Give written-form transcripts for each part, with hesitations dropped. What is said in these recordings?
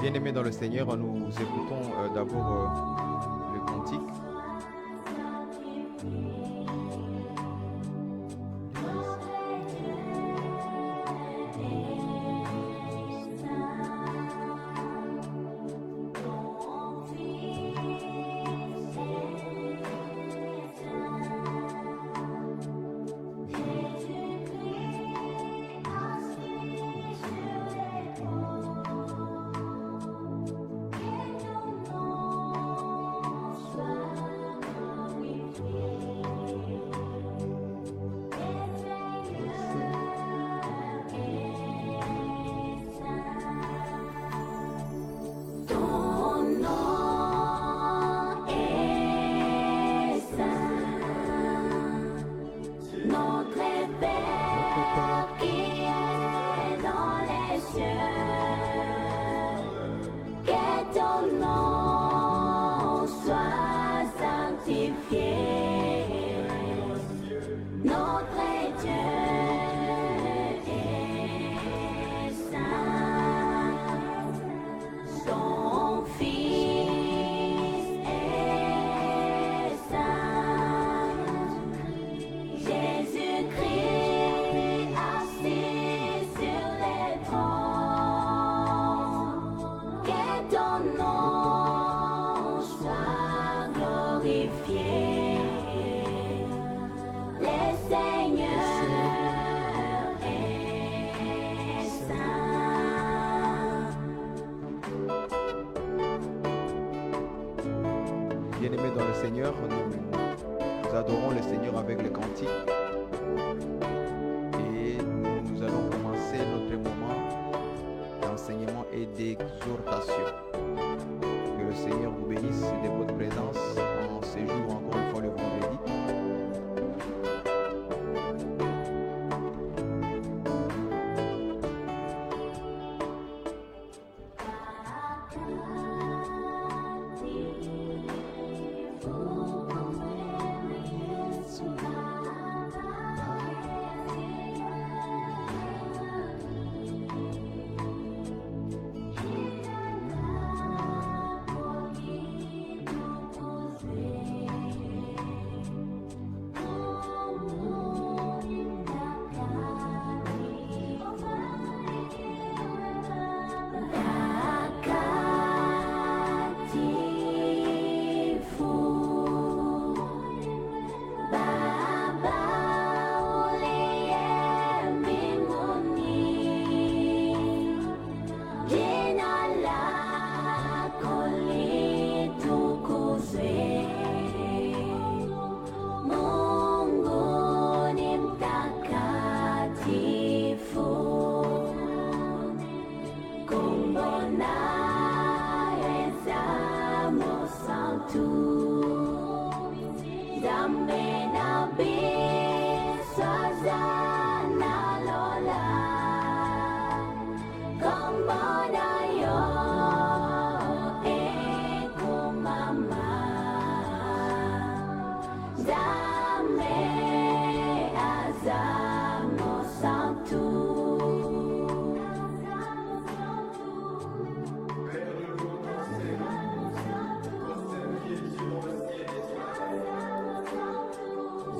Bien-aimés dans le Seigneur, nous écoutons d'abord le cantique. Bien-aimés dans le Seigneur, nous adorons le Seigneur avec le cantique et nous allons commencer notre moment d'enseignement et d'exhortation. Que le Seigneur vous bénisse de votre présence en ce jour, encore une fois le vendredi.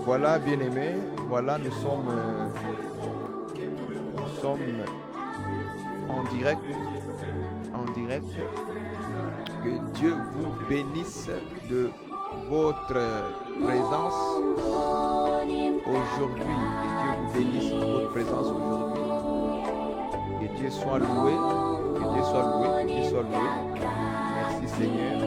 Voilà, bien-aimés, voilà, nous sommes en direct. Que Dieu vous bénisse de votre présence aujourd'hui. Que Dieu vous bénisse de votre présence aujourd'hui. Que Dieu soit loué, que Dieu soit loué, que Dieu soit loué. Merci Seigneur.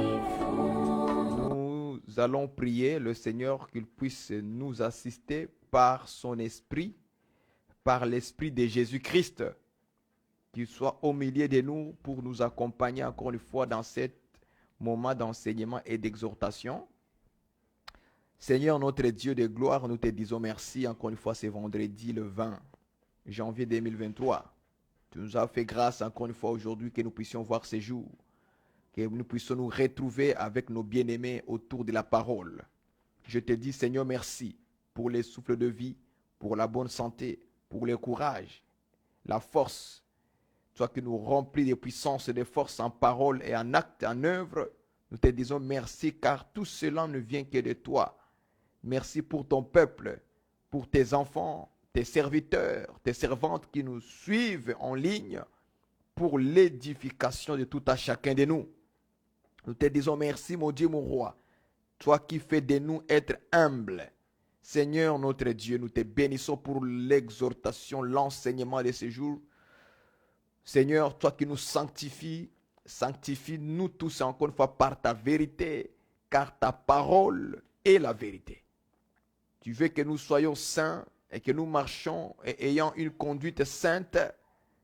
Nous allons prier le Seigneur qu'il puisse nous assister par son esprit, par l'esprit de Jésus-Christ, qu'il soit au milieu de nous pour nous accompagner encore une fois dans cette moment d'enseignement et d'exhortation. Seigneur, notre Dieu de gloire, nous te disons merci encore une fois ce vendredi le 20 janvier 2023. Tu nous as fait grâce encore une fois aujourd'hui que nous puissions voir ces jours, que nous puissions nous retrouver avec nos bien-aimés autour de la parole. Je te dis, Seigneur, merci pour les souffles de vie, pour la bonne santé, pour le courage, la force. Toi qui nous remplis de puissance et de force en parole et en acte, en œuvre, nous te disons merci car tout cela ne vient que de toi. Merci pour ton peuple, pour tes enfants, tes serviteurs, tes servantes qui nous suivent en ligne pour l'édification de tout à chacun de nous. Nous te disons merci, mon Dieu, mon roi. Toi qui fais de nous être humbles. Seigneur notre Dieu, nous te bénissons pour l'exhortation, l'enseignement de ces jours. Seigneur, toi qui nous sanctifies, sanctifie-nous tous encore une fois par ta vérité, car ta parole est la vérité. Tu veux que nous soyons saints et que nous marchions et ayant une conduite sainte.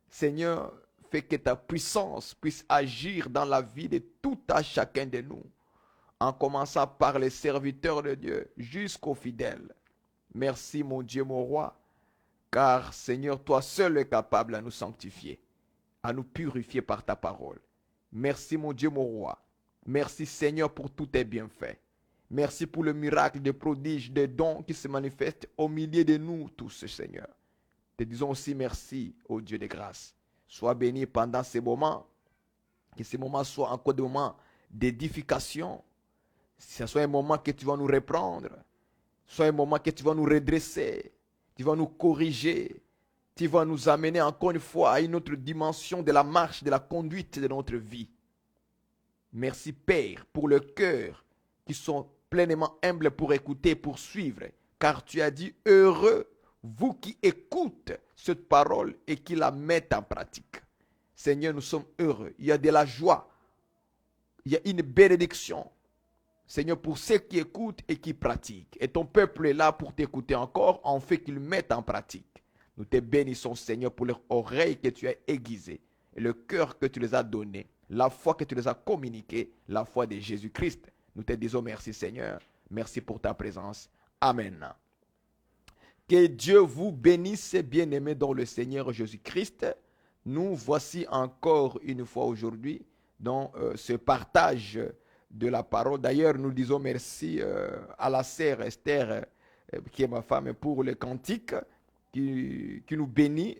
Seigneur, fais que ta puissance puisse agir dans la vie de tout à chacun de nous, en commençant par les serviteurs de Dieu jusqu'aux fidèles. Merci mon Dieu, mon roi, car Seigneur, toi seul es capable à nous sanctifier, à nous purifier par ta parole. Merci mon Dieu, mon roi. Merci Seigneur pour tous tes bienfaits. Merci pour le miracle, des prodiges, des dons qui se manifestent au milieu de nous tous, Seigneur. Te disons aussi merci au Dieu de grâce. Sois béni pendant ces moments, que ces moments soient encore des moments d'édification. Que ce soit un moment que tu vas nous reprendre, soit un moment que tu vas nous redresser, tu vas nous corriger, tu vas nous amener encore une fois à une autre dimension de la marche, de la conduite de notre vie. Merci Père pour le cœur qui sont pleinement humbles pour écouter, pour suivre, car tu as dit heureux vous qui écoutez cette parole et qui la mettent en pratique. Seigneur, nous sommes heureux. Il y a de la joie, il y a une bénédiction. Seigneur, pour ceux qui écoutent et qui pratiquent. Et ton peuple est là pour t'écouter encore, en fait qu'ils mettent en pratique. Nous te bénissons, Seigneur, pour leurs oreilles que tu as aiguisées, et le cœur que tu les as donné, la foi que tu les as communiquée, la foi de Jésus-Christ. Nous te disons merci, Seigneur. Merci pour ta présence. Amen. Que Dieu vous bénisse, bien-aimés dans le Seigneur Jésus-Christ. Nous voici encore une fois aujourd'hui dans ce partage de la parole. D'ailleurs, nous disons merci à la sœur Esther, qui est ma femme, pour le cantique qui nous bénit.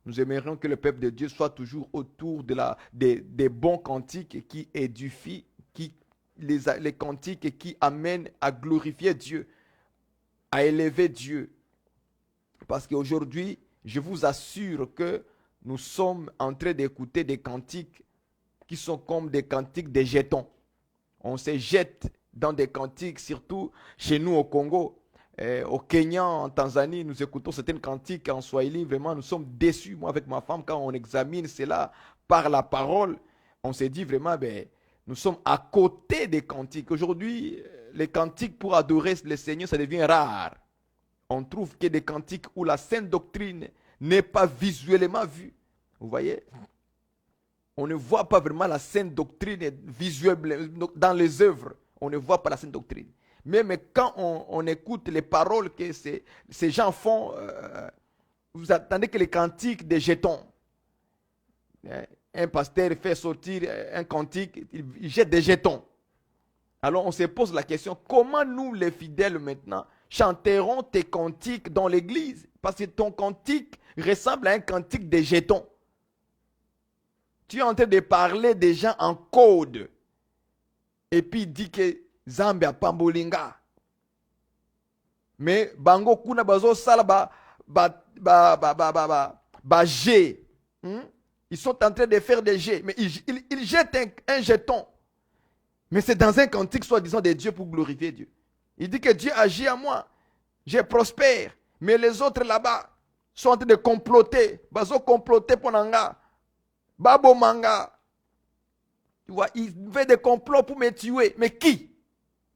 Nous aimerions que le peuple de Dieu soit toujours autour des bons cantiques qui édifient, les cantiques qui amènent à glorifier Dieu, à élever Dieu. Parce qu'aujourd'hui, je vous assure que nous sommes en train d'écouter des cantiques qui sont comme des cantiques de jetons. On se jette dans des cantiques, surtout chez nous au Congo. Au Kenya, en Tanzanie, nous écoutons certaines cantiques en Swahili. Vraiment, nous sommes déçus. Moi, avec ma femme, quand on examine cela par la parole, on se dit vraiment, nous sommes à côté des cantiques. Aujourd'hui, les cantiques pour adorer le Seigneur, ça devient rare. On trouve que des cantiques où la sainte doctrine n'est pas visuellement vue. Vous voyez? On ne voit pas vraiment la sainte doctrine visuelle dans les œuvres. On ne voit pas la sainte doctrine. Mais quand on écoute les paroles que ces gens font, vous attendez que les cantiques des jetons. Un pasteur fait sortir un cantique, il jette des jetons. Alors on se pose la question, comment nous les fidèles maintenant chanterons tes cantiques dans l'église? Parce que ton cantique ressemble à un cantique des jetons. Tu es en train de parler des gens en code. Et puis il dit que Zambia Pambolinga. Mais Bango Kuna Bazo Sala G. Ils sont en train de faire des jets. Mais ils jettent un jeton. Mais c'est dans un cantique soi-disant de Dieu pour glorifier Dieu. Il dit que Dieu agit à moi. Je prospère. Mais les autres là-bas sont en train de comploter. Bazo comploter pour Nanga. Babo Manga. Tu vois, il fait des complots pour me tuer. Mais qui?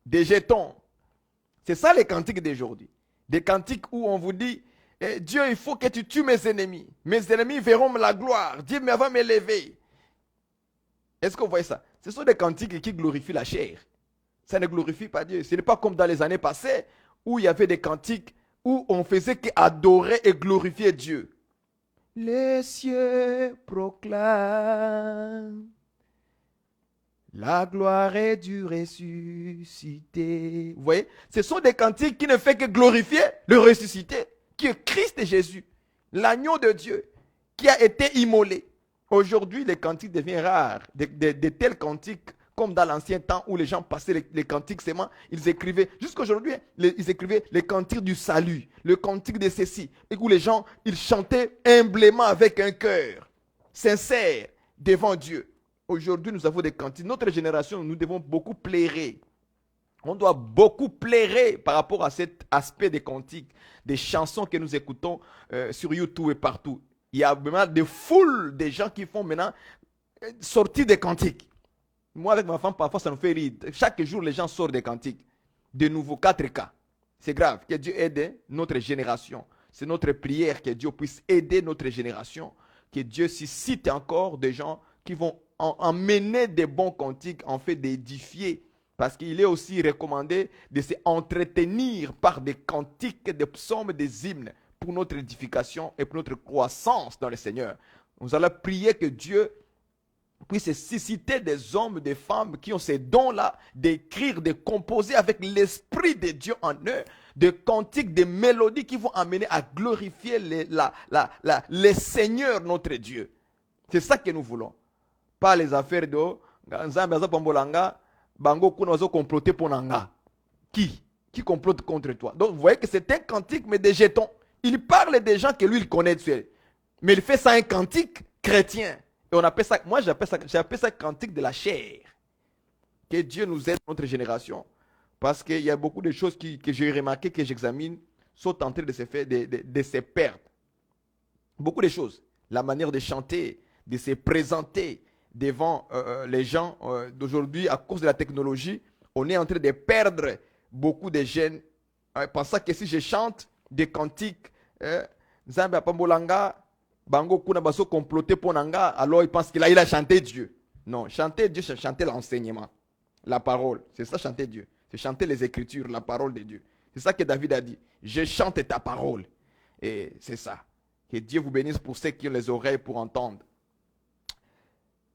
Des jetons. C'est ça les cantiques d'aujourd'hui. Des cantiques où on vous dit, Dieu, il faut que tu tues mes ennemis. Mes ennemis verront la gloire. Dieu va m'élever. Est-ce que vous voyez ça? Ce sont des cantiques qui glorifient la chair. Ça ne glorifie pas Dieu. Ce n'est pas comme dans les années passées où il y avait des cantiques où on faisait qu'adorer et glorifier Dieu. Les cieux proclament la gloire est du ressuscité. Vous voyez, ce sont des cantiques qui ne font que glorifier le ressuscité, qui est Christ et Jésus, l'agneau de Dieu, qui a été immolé. Aujourd'hui, les cantiques deviennent rares. De tels cantiques, comme dans l'ancien temps où les gens passaient les cantiques seulement, ils écrivaient, jusqu'aujourd'hui, ils écrivaient les cantiques du salut, le cantique de ceci, et où les gens, ils chantaient humblement avec un cœur sincère devant Dieu. Aujourd'hui, nous avons des cantiques. Notre génération, nous devons beaucoup plairer. On doit beaucoup plairer par rapport à cet aspect des cantiques, des chansons que nous écoutons sur YouTube et partout. Il y a vraiment des foules de gens qui font maintenant sortir des cantiques. Moi, avec ma femme, parfois, ça nous fait rire. Chaque jour, les gens sortent des cantiques. De nouveau, 4K. C'est grave. Que Dieu aide notre génération. C'est notre prière que Dieu puisse aider notre génération. Que Dieu suscite encore des gens qui vont emmener des bons cantiques, en fait d'édifier, parce qu'il est aussi recommandé de s'entretenir par des cantiques, des psaumes, des hymnes pour notre édification et pour notre croissance dans le Seigneur. Nous allons prier que Dieu puisse susciter des hommes, des femmes qui ont ces dons-là d'écrire, de composer avec l'Esprit de Dieu en eux, des cantiques, des mélodies qui vont amener à glorifier le Seigneur notre Dieu. C'est ça que nous voulons. Pas les affaires de Nzambe Pambolanga, Bango Kuna comploter pour Nanga. Qui complote contre toi? Donc vous voyez que c'est un cantique, mais des jetons. Il parle des gens que lui il connaît. Mais il fait ça un cantique chrétien. Et on appelle ça, moi j'appelle ça cantique de la chair. Que Dieu nous aide notre génération. Parce qu'il y a beaucoup de choses que j'ai remarqué, que j'examine, sont en train de se faire, de se perdre. Beaucoup de choses. La manière de chanter, de se présenter devant les gens d'aujourd'hui, à cause de la technologie, on est en train de perdre beaucoup de jeunes, pensant que si je chante des cantiques, Nzambe Apambolanga, Bango Kuna Baso comploté pour Nanga, alors il pense qu'il a chanté Dieu. Non, chanter Dieu, c'est chanter l'enseignement, la parole. C'est ça chanter Dieu. C'est chanter les Écritures, la parole de Dieu. C'est ça que David a dit. Je chante ta parole. Et c'est ça. Que Dieu vous bénisse pour ceux qui ont les oreilles pour entendre.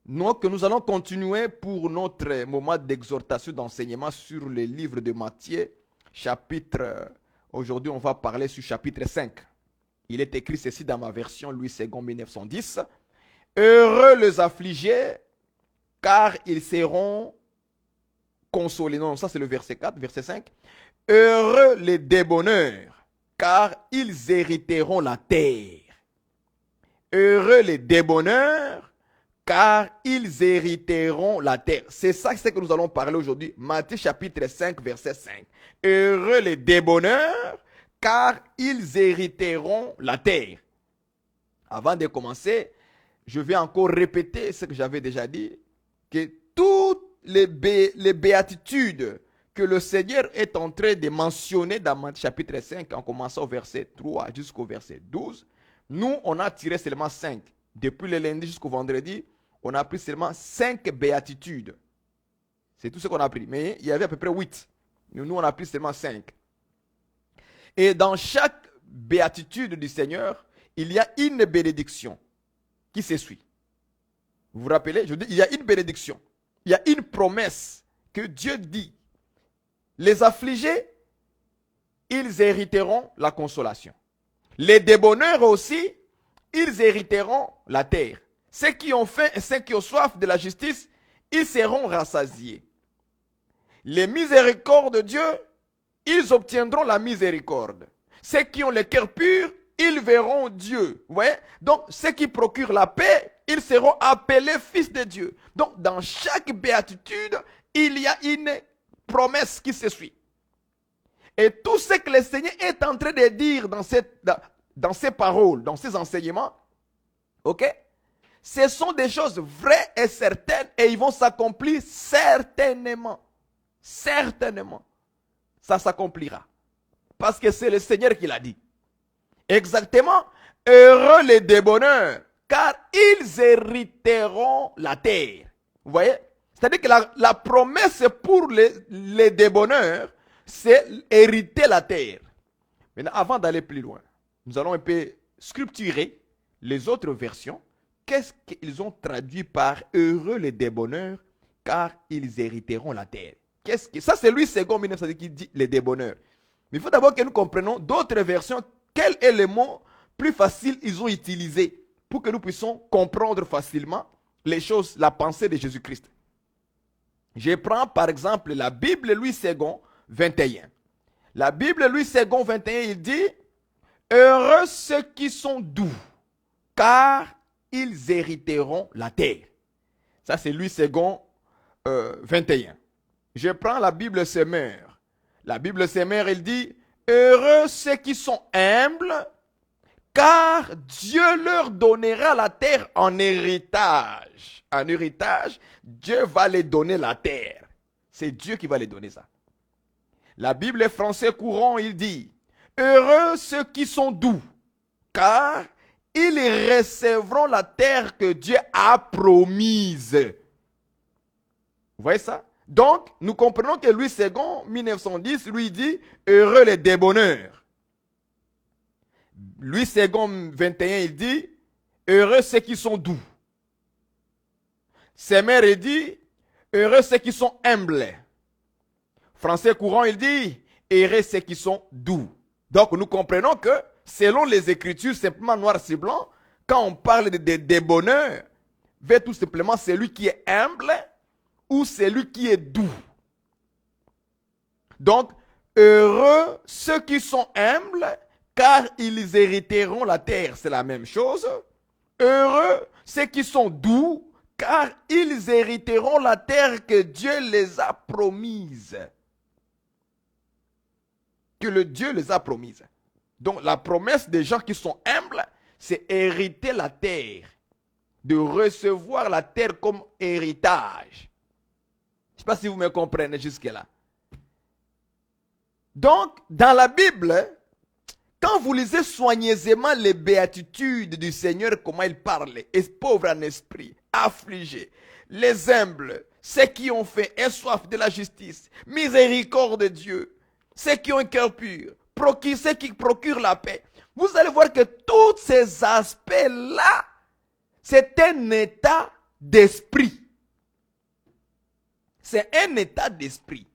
Donc, nous allons continuer pour notre moment d'exhortation, d'enseignement sur le livre de Matthieu, chapitre, aujourd'hui on va parler sur chapitre 5. Il est écrit ceci dans ma version Louis II 1910. Heureux les affligés, car ils seront consolés. Non, ça c'est le verset 4, verset 5. Heureux les débonneurs, car ils hériteront la terre. Heureux les débonneurs, car ils hériteront la terre. C'est ça que nous allons parler aujourd'hui. Matthieu chapitre 5, verset 5. Heureux les débonneurs, car ils hériteront la terre. Avant de commencer, je vais encore répéter ce que j'avais déjà dit, que toutes les béatitudes que le Seigneur est en train de mentionner dans Matthieu chapitre 5, en commençant au verset 3 jusqu'au verset 12, nous, on a tiré seulement 5. Depuis le lundi jusqu'au vendredi, on a pris seulement 5 béatitudes. C'est tout ce qu'on a pris. Mais il y avait à peu près 8. Nous, on a pris seulement 5. Et dans chaque béatitude du Seigneur, il y a une bénédiction qui se suit. Vous vous rappelez? Je dis, il y a une bénédiction. Il y a une promesse que Dieu dit. Les affligés, ils hériteront la consolation. Les débonneurs aussi, ils hériteront la terre. Ceux qui ont faim et ceux qui ont soif de la justice, ils seront rassasiés. Les miséricordes de Dieu, ils obtiendront la miséricorde. Ceux qui ont le cœur pur, ils verront Dieu. Vous voyez? Donc, ceux qui procurent la paix, ils seront appelés fils de Dieu. Donc, dans chaque béatitude, il y a une promesse qui se suit. Et tout ce que le Seigneur est en train de dire dans ces paroles, dans ces enseignements, ok? Ce sont des choses vraies et certaines et ils vont s'accomplir certainement. Certainement. Ça s'accomplira. Parce que c'est le Seigneur qui l'a dit. Exactement. Heureux les débonneurs, car ils hériteront la terre. Vous voyez? C'est-à-dire que la promesse pour les débonneurs, c'est hériter la terre. Maintenant, avant d'aller plus loin, nous allons un peu sculpturer les autres versions. Qu'est-ce qu'ils ont traduit par heureux les débonneurs, car ils hériteront la terre. Ça, c'est Louis II 1910 qui dit les débonneurs. Mais il faut d'abord que nous comprenions d'autres versions, quel élément plus facile ils ont utilisé pour que nous puissions comprendre facilement les choses, la pensée de Jésus-Christ. Je prends par exemple la Bible Louis II 21. La Bible Louis II 21, il dit « Heureux ceux qui sont doux, car ils hériteront la terre. » Ça, c'est Louis II 21. Je prends la Bible Semeur. La Bible Semeur, il dit « Heureux ceux qui sont humbles, car Dieu leur donnera la terre en héritage. » En héritage, Dieu va les donner la terre. C'est Dieu qui va les donner ça. La Bible français courant, il dit « Heureux ceux qui sont doux, car ils recevront la terre que Dieu a promise. » Vous voyez ça? Donc, nous comprenons que Louis II, 1910, lui dit « Heureux les débonneurs. » Louis II, 21, il dit « Heureux ceux qui sont doux. » Semeur, il dit « Heureux ceux qui sont humbles. » Français courant, il dit « Heureux ceux qui sont doux. » Donc, nous comprenons que, selon les Écritures, simplement noir sur blanc, quand on parle de débonneur, veut tout simplement celui qui est humble ou celui qui est doux. Donc, heureux ceux qui sont humbles, car ils hériteront la terre. C'est la même chose. Heureux ceux qui sont doux, car ils hériteront la terre que Dieu les a promise. Que le Dieu les a promise. Donc, la promesse des gens qui sont humbles, c'est hériter la terre. De recevoir la terre comme héritage. Je ne sais pas si vous me comprenez jusque-là. Donc, dans la Bible, quand vous lisez soigneusement les béatitudes du Seigneur, comment il parle, pauvres en esprit, affligés, les humbles, ceux qui ont faim et soif de la justice, miséricorde de Dieu, ceux qui ont un cœur pur, ceux qui procurent la paix. Vous allez voir que tous ces aspects-là, c'est un état d'esprit. C'est un état d'esprit.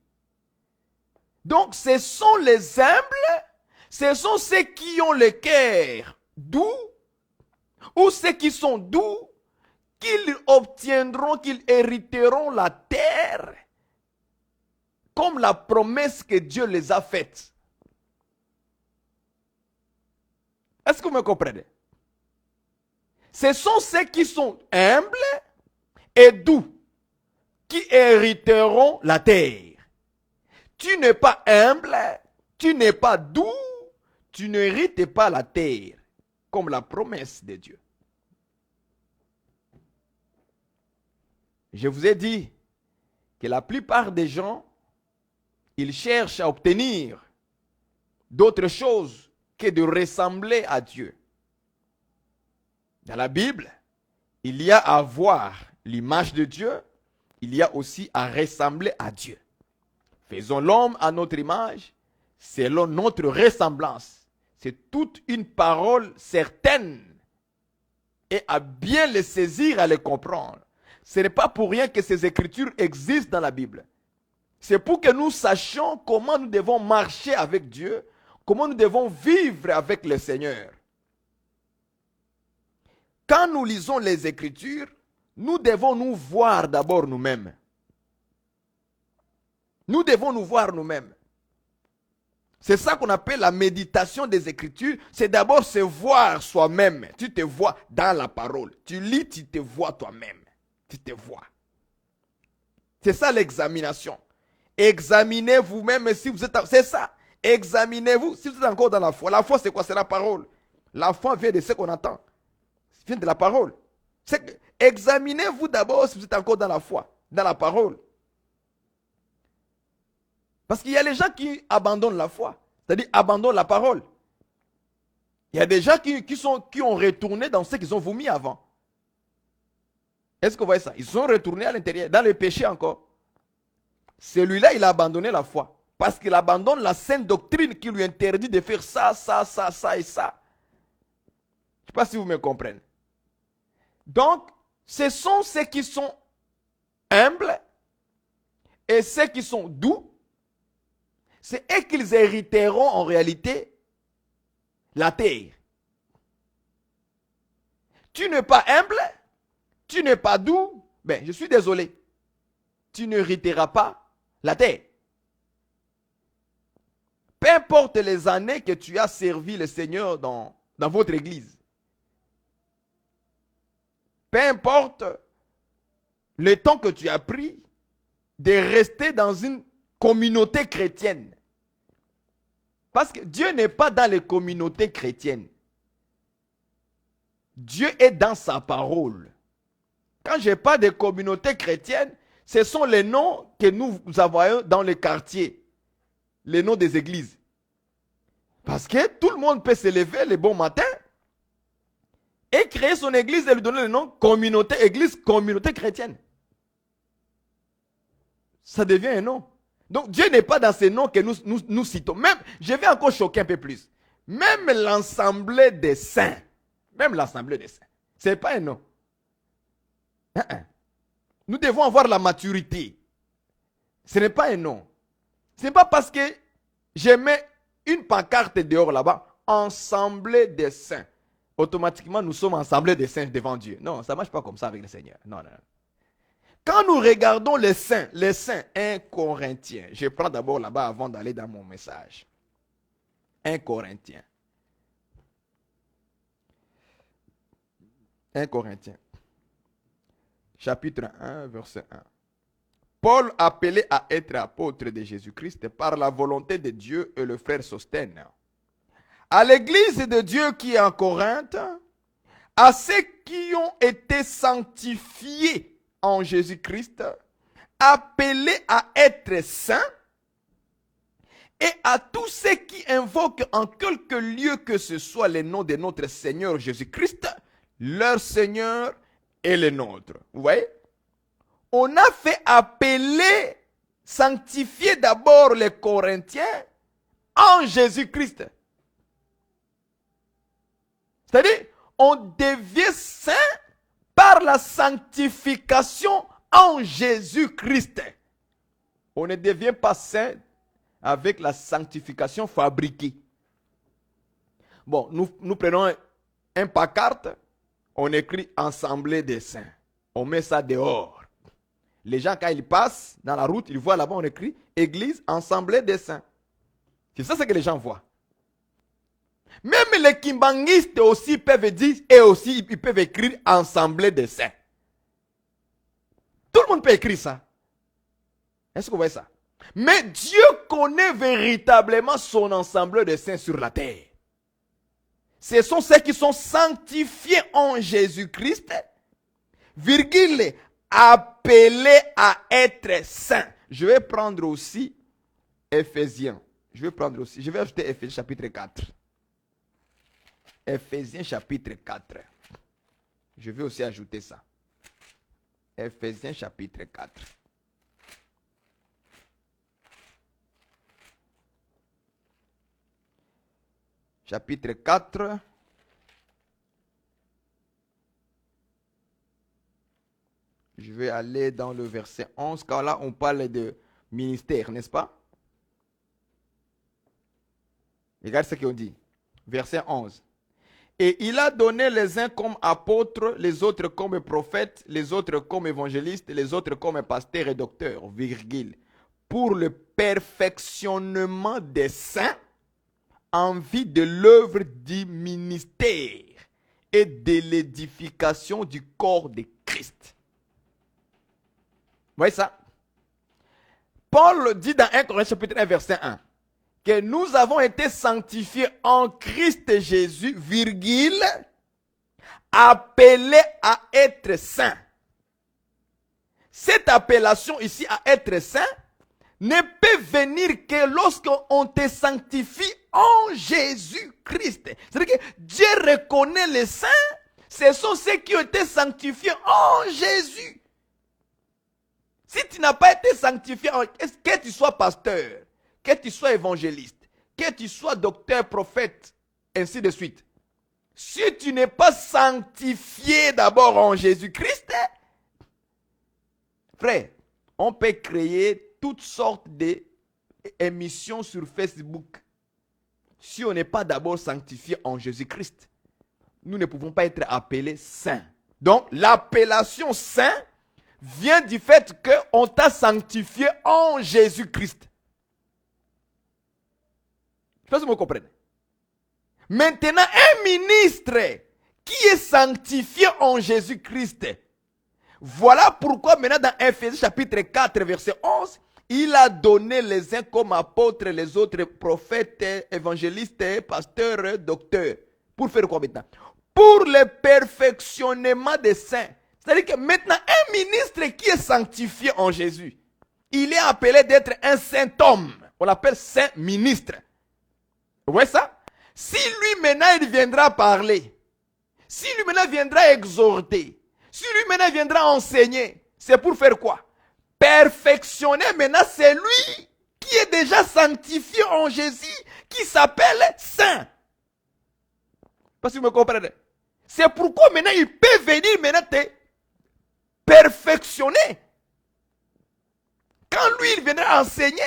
Donc, ce sont les humbles, ce sont ceux qui ont le cœur doux, ou ceux qui sont doux, qu'ils obtiendront, qu'ils hériteront la terre, comme la promesse que Dieu les a faite. Est-ce que vous me comprenez? Ce sont ceux qui sont humbles et doux, qui hériteront la terre. Tu n'es pas humble, tu n'es pas doux, tu n'hérites pas la terre, comme la promesse de Dieu. Je vous ai dit que la plupart des gens, ils cherchent à obtenir d'autres choses que de ressembler à Dieu. Dans la Bible, il y a à voir l'image de Dieu, il y a aussi à ressembler à Dieu. Faisons l'homme à notre image, selon notre ressemblance. C'est toute une parole certaine et à bien les saisir, à les comprendre. Ce n'est pas pour rien que ces écritures existent dans la Bible. C'est pour que nous sachions comment nous devons marcher avec Dieu, comment nous devons vivre avec le Seigneur. Quand nous lisons les Écritures, nous devons nous voir d'abord nous-mêmes. Nous devons nous voir nous-mêmes. C'est ça qu'on appelle la méditation des Écritures. C'est d'abord se voir soi-même. Tu te vois dans la parole. Tu lis, tu te vois toi-même. Tu te vois. C'est ça l'examination. Examinez vous-même si vous êtes... C'est ça. Examinez-vous si vous êtes encore dans la foi. La foi, c'est quoi? C'est la parole. La foi vient de ce qu'on entend. Ça vient de la parole. Examinez-vous d'abord si vous êtes encore dans la foi, dans la parole. Parce qu'il y a les gens qui abandonnent la foi, c'est-à-dire abandonnent la parole. Il y a des gens qui ont retourné dans ce qu'ils ont vomi avant. Est-ce que vous voyez ça? Ils sont retournés à l'intérieur, dans le péché encore. Celui-là, il a abandonné la foi. Parce qu'il abandonne la sainte doctrine qui lui interdit de faire ça, ça, ça, ça et ça. Je ne sais pas si vous me comprenez. Donc, ce sont ceux qui sont humbles et ceux qui sont doux. C'est eux qu'ils hériteront en réalité la terre. Tu n'es pas humble, tu n'es pas doux, ben je suis désolé. Tu n'hériteras pas la terre. Peu importe les années que tu as servi le Seigneur dans votre église. Peu importe le temps que tu as pris de rester dans une communauté chrétienne. Parce que Dieu n'est pas dans les communautés chrétiennes. Dieu est dans sa parole. Quand je parle de communauté chrétienne, ce sont les noms que nous avons dans les quartiers. Les noms des églises. Parce que tout le monde peut se lever le bon matin et créer son église et lui donner le nom communauté, église, communauté chrétienne. Ça devient un nom. Donc Dieu n'est pas dans ces noms que nous citons. Même, je vais encore choquer un peu plus. Même l'assemblée des saints. Même l'assemblée des saints. Ce n'est pas un nom. Nous devons avoir la maturité. Ce n'est pas un nom. Ce n'est pas parce que je mets une pancarte dehors là-bas, assemblée des saints. Automatiquement, nous sommes assemblés des saints devant Dieu. Non, ça ne marche pas comme ça avec le Seigneur. Non, non. Quand nous regardons les saints, 1 Corinthiens, je prends d'abord là-bas avant d'aller dans mon message. 1 Corinthiens. 1 Corinthiens. Chapitre 1, verset 1. Paul, appelé à être apôtre de Jésus-Christ par la volonté de Dieu et le frère Sosthène, à l'église de Dieu qui est en Corinthe, à ceux qui ont été sanctifiés en Jésus-Christ, appelés à être saints, et à tous ceux qui invoquent en quelque lieu que ce soit le nom de notre Seigneur Jésus-Christ, leur Seigneur et le nôtre. Vous voyez? On a fait appeler, sanctifier d'abord les Corinthiens en Jésus-Christ. C'est-à-dire, on devient saint par la sanctification en Jésus-Christ. On ne devient pas saint avec la sanctification fabriquée. Bon, nous prenons un pancarte, on écrit Assemblée des saints. On met ça dehors. Les gens, quand ils passent dans la route, ils voient là-bas, on écrit Église, Assemblée des saints. C'est ça ce que les gens voient. Même les kimbangistes aussi peuvent dire, et aussi ils peuvent écrire Assemblée des saints. Tout le monde peut écrire ça. Est-ce que vous voyez ça? Mais Dieu connaît véritablement son ensemble de saints sur la terre. Ce sont ceux qui sont sanctifiés en Jésus-Christ, virgule, appelés à être saints. Je vais prendre aussi Éphésiens. Je vais ajouter Éphésiens chapitre 4. Éphésiens chapitre 4. Je vais aussi ajouter ça. Éphésiens chapitre 4. Chapitre 4. Je vais aller dans le verset 11, car là on parle de ministère, n'est-ce pas? Regarde ce qu'on dit. Verset 11. Et il a donné les uns comme apôtres, les autres comme prophètes, les autres comme évangélistes, les autres comme pasteurs et docteurs, virgule, pour le perfectionnement des saints en vue de l'œuvre du ministère et de l'édification du corps de Christ. Vous voyez ça? Paul dit dans 1 Corinthiens chapitre 1 verset 1 que nous avons été sanctifiés en Christ Jésus, virgule, appelés à être saints. Cette appellation ici à être saint ne peut venir que lorsqu'on te sanctifie en Jésus-Christ. C'est-à-dire que Dieu reconnaît les saints, Ce sont ceux qui ont été sanctifiés en Jésus. Si tu n'as pas été sanctifié, que tu sois pasteur, que tu sois évangéliste, que tu sois docteur, prophète, ainsi de suite. Si tu n'es pas sanctifié d'abord en Jésus-Christ, frère, on peut créer toutes sortes d'émissions sur Facebook. Si on n'est pas d'abord sanctifié en Jésus-Christ, nous ne pouvons pas être appelés saints. Donc, l'appellation saint vient du fait qu'on t'a sanctifié en Jésus-Christ. Je sais pas si vous comprenez. Maintenant, un ministre qui est sanctifié en Jésus-Christ, voilà pourquoi maintenant dans Ephésiens chapitre 4, verset 11, il a donné les uns comme apôtres, les autres prophètes, évangélistes, pasteurs, docteurs. Pour faire quoi maintenant? Pour le perfectionnement des saints. C'est-à-dire que maintenant, un ministre qui est sanctifié en Jésus, il est appelé d'être un saint homme. On l'appelle saint ministre. Vous voyez ça? Si lui maintenant il viendra parler, si lui maintenant viendra exhorter, si lui maintenant viendra enseigner, c'est pour faire quoi? Perfectionner maintenant celui qui est déjà sanctifié en Jésus, qui s'appelle saint. Parce que vous me comprenez? C'est pourquoi maintenant il peut venir maintenant te perfectionner. Quand lui il viendra enseigner,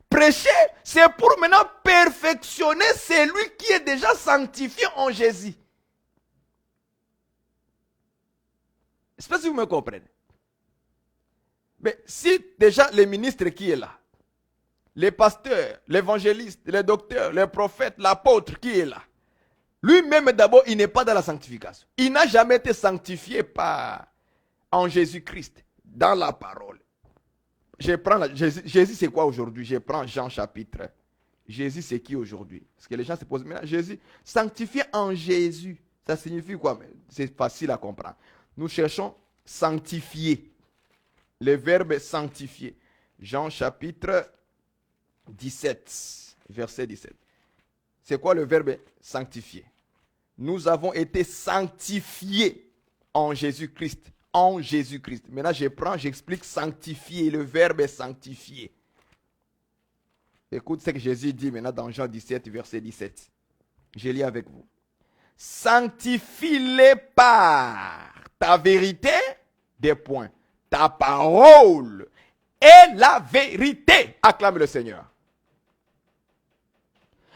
prêcher, c'est pour maintenant perfectionner celui qui est déjà sanctifié en Jésus. Je ne sais pas si vous me comprenez. Mais si déjà le ministre qui est là, les pasteurs, l'évangéliste, les docteurs, les prophètes, l'apôtre qui est là, lui-même d'abord, il n'est pas dans la sanctification. Il n'a jamais été sanctifié en Jésus-Christ, dans la parole. Jésus c'est quoi aujourd'hui? Je prends Jean chapitre. Jésus c'est qui aujourd'hui? Parce que les gens se posent maintenant, Jésus, sanctifié en Jésus, ça signifie quoi? C'est facile à comprendre. Nous cherchons sanctifier. Le verbe sanctifier. Jean chapitre 17, verset 17. C'est quoi le verbe sanctifier? Nous avons été sanctifiés en Jésus-Christ. En Jésus-Christ. Maintenant, j'explique sanctifier. Le verbe est sanctifier. Écoute ce que Jésus dit maintenant dans Jean 17, verset 17. Je lis avec vous. Sanctifie-les par ta vérité, des points. Ta parole est la vérité. Acclame le Seigneur.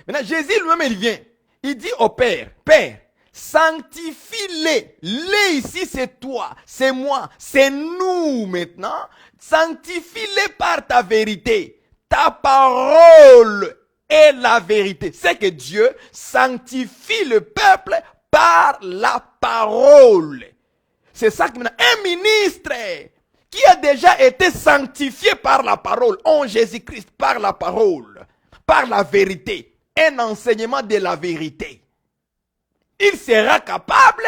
Maintenant, Jésus lui-même, il vient. Il dit au Père, Père, sanctifie-les. Les ici, c'est toi, c'est moi, c'est nous maintenant. Sanctifie-les par ta vérité. Ta parole est la vérité. C'est que Dieu sanctifie le peuple par la parole. C'est ça que maintenant, un ministre qui a déjà été sanctifié par la parole, en Jésus-Christ, par la parole, par la vérité, un enseignement de la vérité. Il sera capable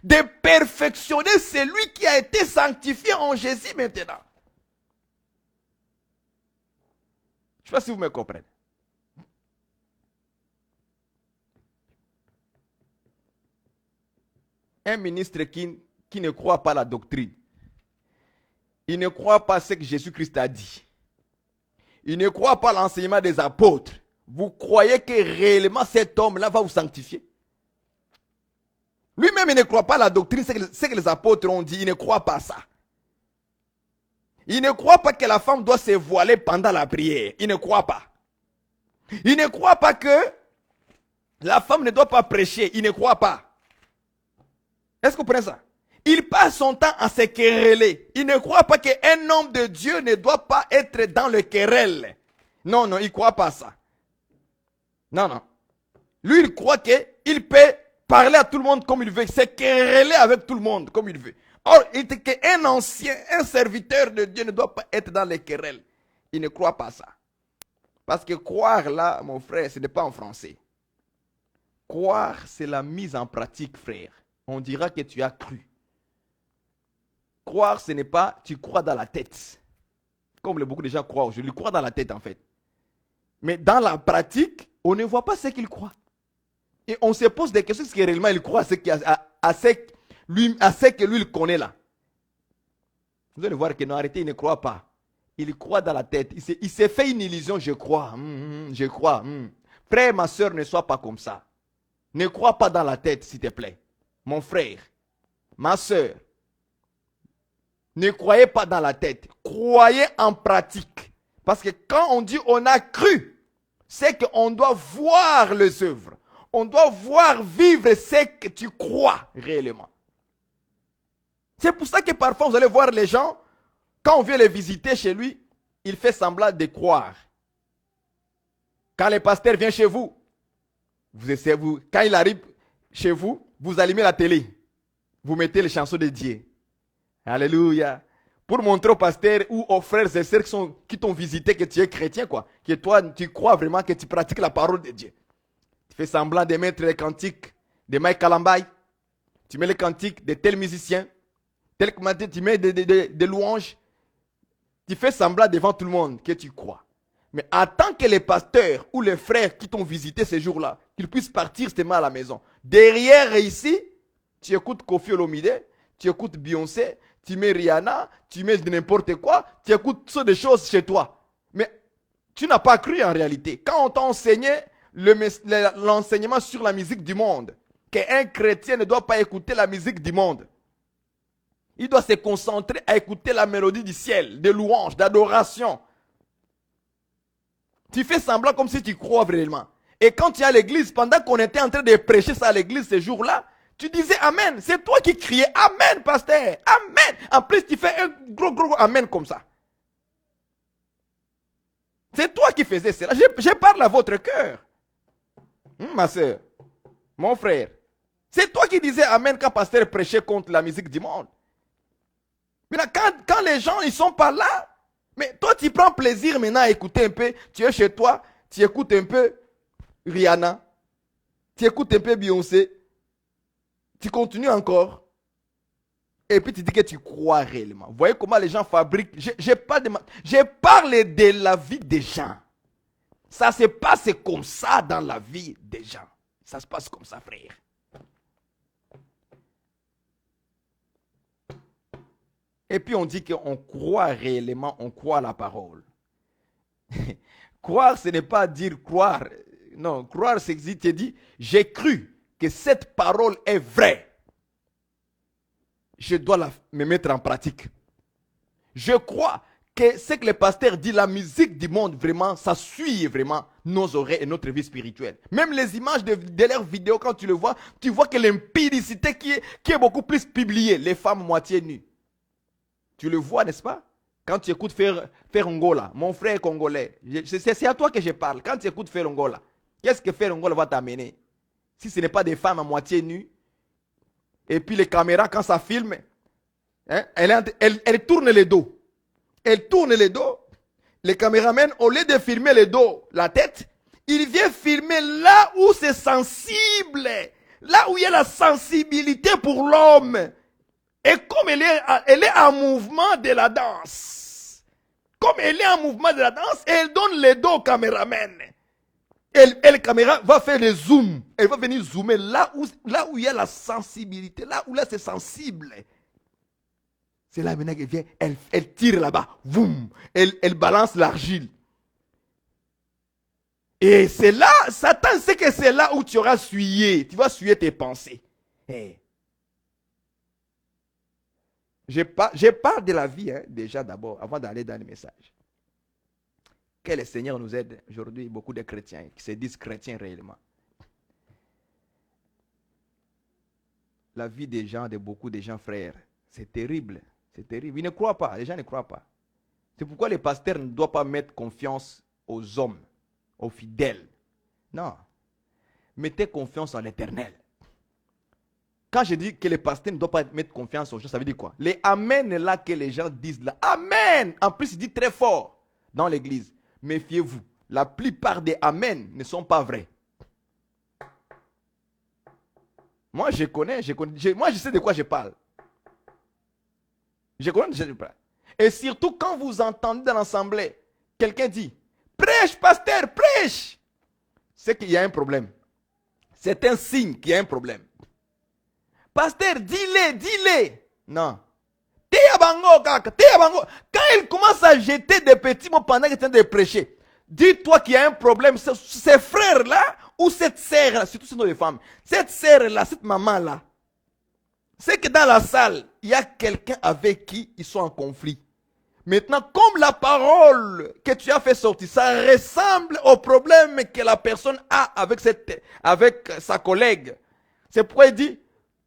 de perfectionner celui qui a été sanctifié en Jésus maintenant. Je ne sais pas si vous me comprenez. Un ministre qui ne croit pas la doctrine, il ne croit pas ce que Jésus-Christ a dit, il ne croit pas l'enseignement des apôtres, vous croyez que réellement cet homme-là va vous sanctifier? Lui-même, il ne croit pas la doctrine, ce que les apôtres ont dit, il ne croit pas ça. Il ne croit pas que la femme doit se voiler pendant la prière. Il ne croit pas. Il ne croit pas que la femme ne doit pas prêcher. Il ne croit pas. Est-ce que vous comprenez ça? Il passe son temps à se quereller. Il ne croit pas qu'un homme de Dieu ne doit pas être dans le querelle. Non, il ne croit pas ça. Non. Lui, il croit qu'il peut parler à tout le monde comme il veut, se quereller avec tout le monde comme il veut. Or, il dit qu'un ancien, un serviteur de Dieu ne doit pas être dans les querelles. Il ne croit pas ça. Parce que croire là, mon frère, ce n'est pas en français. Croire, c'est la mise en pratique, frère. On dira que tu as cru. Croire, ce n'est pas, tu crois dans la tête. Comme beaucoup de gens croient aujourd'hui, ils croient dans la tête en fait. Mais dans la pratique, on ne voit pas ce qu'ils croient. Et on se pose des questions, est-ce que réellement ils croient à ce lui, à ce que lui, il connaît là. Vous allez voir que non, arrêtez, il ne croit pas. Il croit dans la tête. Il s'est fait une illusion, je crois. Je crois. Frère, ma soeur, ne sois pas comme ça. Ne crois pas dans la tête, s'il te plaît. Mon frère, ma soeur, ne croyez pas dans la tête. Croyez en pratique. Parce que quand on dit on a cru, c'est qu'on doit voir les œuvres. On doit voir vivre ce que tu crois réellement. C'est pour ça que parfois vous allez voir les gens, quand on vient les visiter chez lui, il fait semblant de croire. Quand le pasteur vient chez vous, quand il arrive chez vous, vous allumez la télé. Vous mettez les chansons de Dieu. Alléluia. Pour montrer au pasteur ou aux frères et sœurs qui t'ont visité que tu es chrétien, quoi. Que toi, tu crois vraiment que tu pratiques la parole de Dieu. Tu fais semblant de mettre les cantiques de Mike Kalambay. Tu mets les cantiques de tel musicien. Tel que tu mets des louanges. Tu fais semblant devant tout le monde que tu crois. Mais attends que les pasteurs ou les frères qui t'ont visité ces jours-là, qu'ils puissent partir seulement à la maison. Derrière ici, tu écoutes Koffi Olomide, tu écoutes Beyoncé, tu mets Rihanna, tu mets n'importe quoi, tu écoutes toutes des choses chez toi. Mais tu n'as pas cru en réalité. Quand on t'a enseigné l'enseignement sur la musique du monde, qu'un chrétien ne doit pas écouter la musique du monde. Il doit se concentrer à écouter la mélodie du ciel, de louanges, d'adoration. Tu fais semblant comme si tu crois vraiment. Et quand tu es à l'église, pendant qu'on était en train de prêcher ça à l'église ces jours-là, tu disais Amen. C'est toi qui criais Amen, pasteur. Amen. En plus, tu fais un gros Amen comme ça. C'est toi qui faisais cela. Je parle à votre cœur. Ma soeur, mon frère. C'est toi qui disais Amen quand pasteur prêchait contre la musique du monde. Mais là, quand les gens ils sont pas là, mais toi tu prends plaisir maintenant à écouter un peu, tu es chez toi, tu écoutes un peu Rihanna, tu écoutes un peu Beyoncé, tu continues encore, et puis tu dis que tu crois réellement. Vous voyez comment les gens fabriquent. Je parle de la vie des gens. Ça se passe comme ça dans la vie des gens. Ça se passe comme ça, frère. Et puis on dit qu'on croit réellement, on croit à la parole. Croire, ce n'est pas dire croire. Non, croire, c'est que tu dis, j'ai cru que cette parole est vraie. Je dois me mettre en pratique. Je crois que ce que le pasteur dit, la musique du monde, vraiment, ça suit vraiment nos oreilles et notre vie spirituelle. Même les images de leurs vidéos, quand tu le vois, tu vois que l'impudicité qui est beaucoup plus publiée, les femmes moitié nues. Tu le vois, n'est-ce pas? Quand tu écoutes Ferungola, mon frère congolais, c'est à toi que je parle. Quand tu écoutes Ferungola, qu'est-ce que Ferungola va t'amener? Si ce n'est pas des femmes à moitié nues, et puis les caméras, quand ça filme, hein, elle tourne les dos. Elle tourne les dos. Les caméramans, au lieu de filmer le dos, la tête, il vient filmer là où c'est sensible. Là où il y a la sensibilité pour l'homme. Et comme elle est en mouvement de la danse, comme elle est en mouvement de la danse, elle donne les dos au caméraman. La caméra va faire le zoom. Elle va venir zoomer là où il y a la sensibilité, là où là c'est sensible. C'est là maintenant qu'elle vient, elle tire là-bas, boum, elle balance l'argile. Et c'est là, Satan sait que c'est là où tu auras sué, tu vas suer tes pensées. Hey. Je parle de la vie, hein, déjà d'abord, avant d'aller dans le message. Que le Seigneur nous aide aujourd'hui, beaucoup de chrétiens qui se disent chrétiens réellement. La vie des gens, de beaucoup de gens, frères, c'est terrible. C'est terrible. Ils ne croient pas, les gens ne croient pas. C'est pourquoi les pasteurs ne doivent pas mettre confiance aux hommes, aux fidèles. Non. Mettez confiance en l'Éternel. Quand je dis que les pasteurs ne doivent pas mettre confiance aux gens, ça veut dire quoi? Les amen là que les gens disent là. Amen. En plus, il dit très fort dans l'église. Méfiez-vous. La plupart des amen ne sont pas vrais. Moi, je connais, moi, je sais de quoi je parle. Je connais de quoi je parle. Et surtout, quand vous entendez dans l'assemblée, quelqu'un dit, prêche, pasteur, prêche. C'est qu'il y a un problème. C'est un signe qu'il y a un problème. pasteur, dis-les. Non. Quand il commence à jeter des petits mots pendant qu'il est en train de prêcher, dis-toi qu'il y a un problème. Ces frères-là, ou cette sœur-là, surtout ce sont les femmes, cette sœur-là, cette maman-là, c'est que dans la salle, il y a quelqu'un avec qui ils sont en conflit. Maintenant, comme la parole que tu as fait sortir, ça ressemble au problème que la personne a avec sa collègue. C'est pourquoi il dit,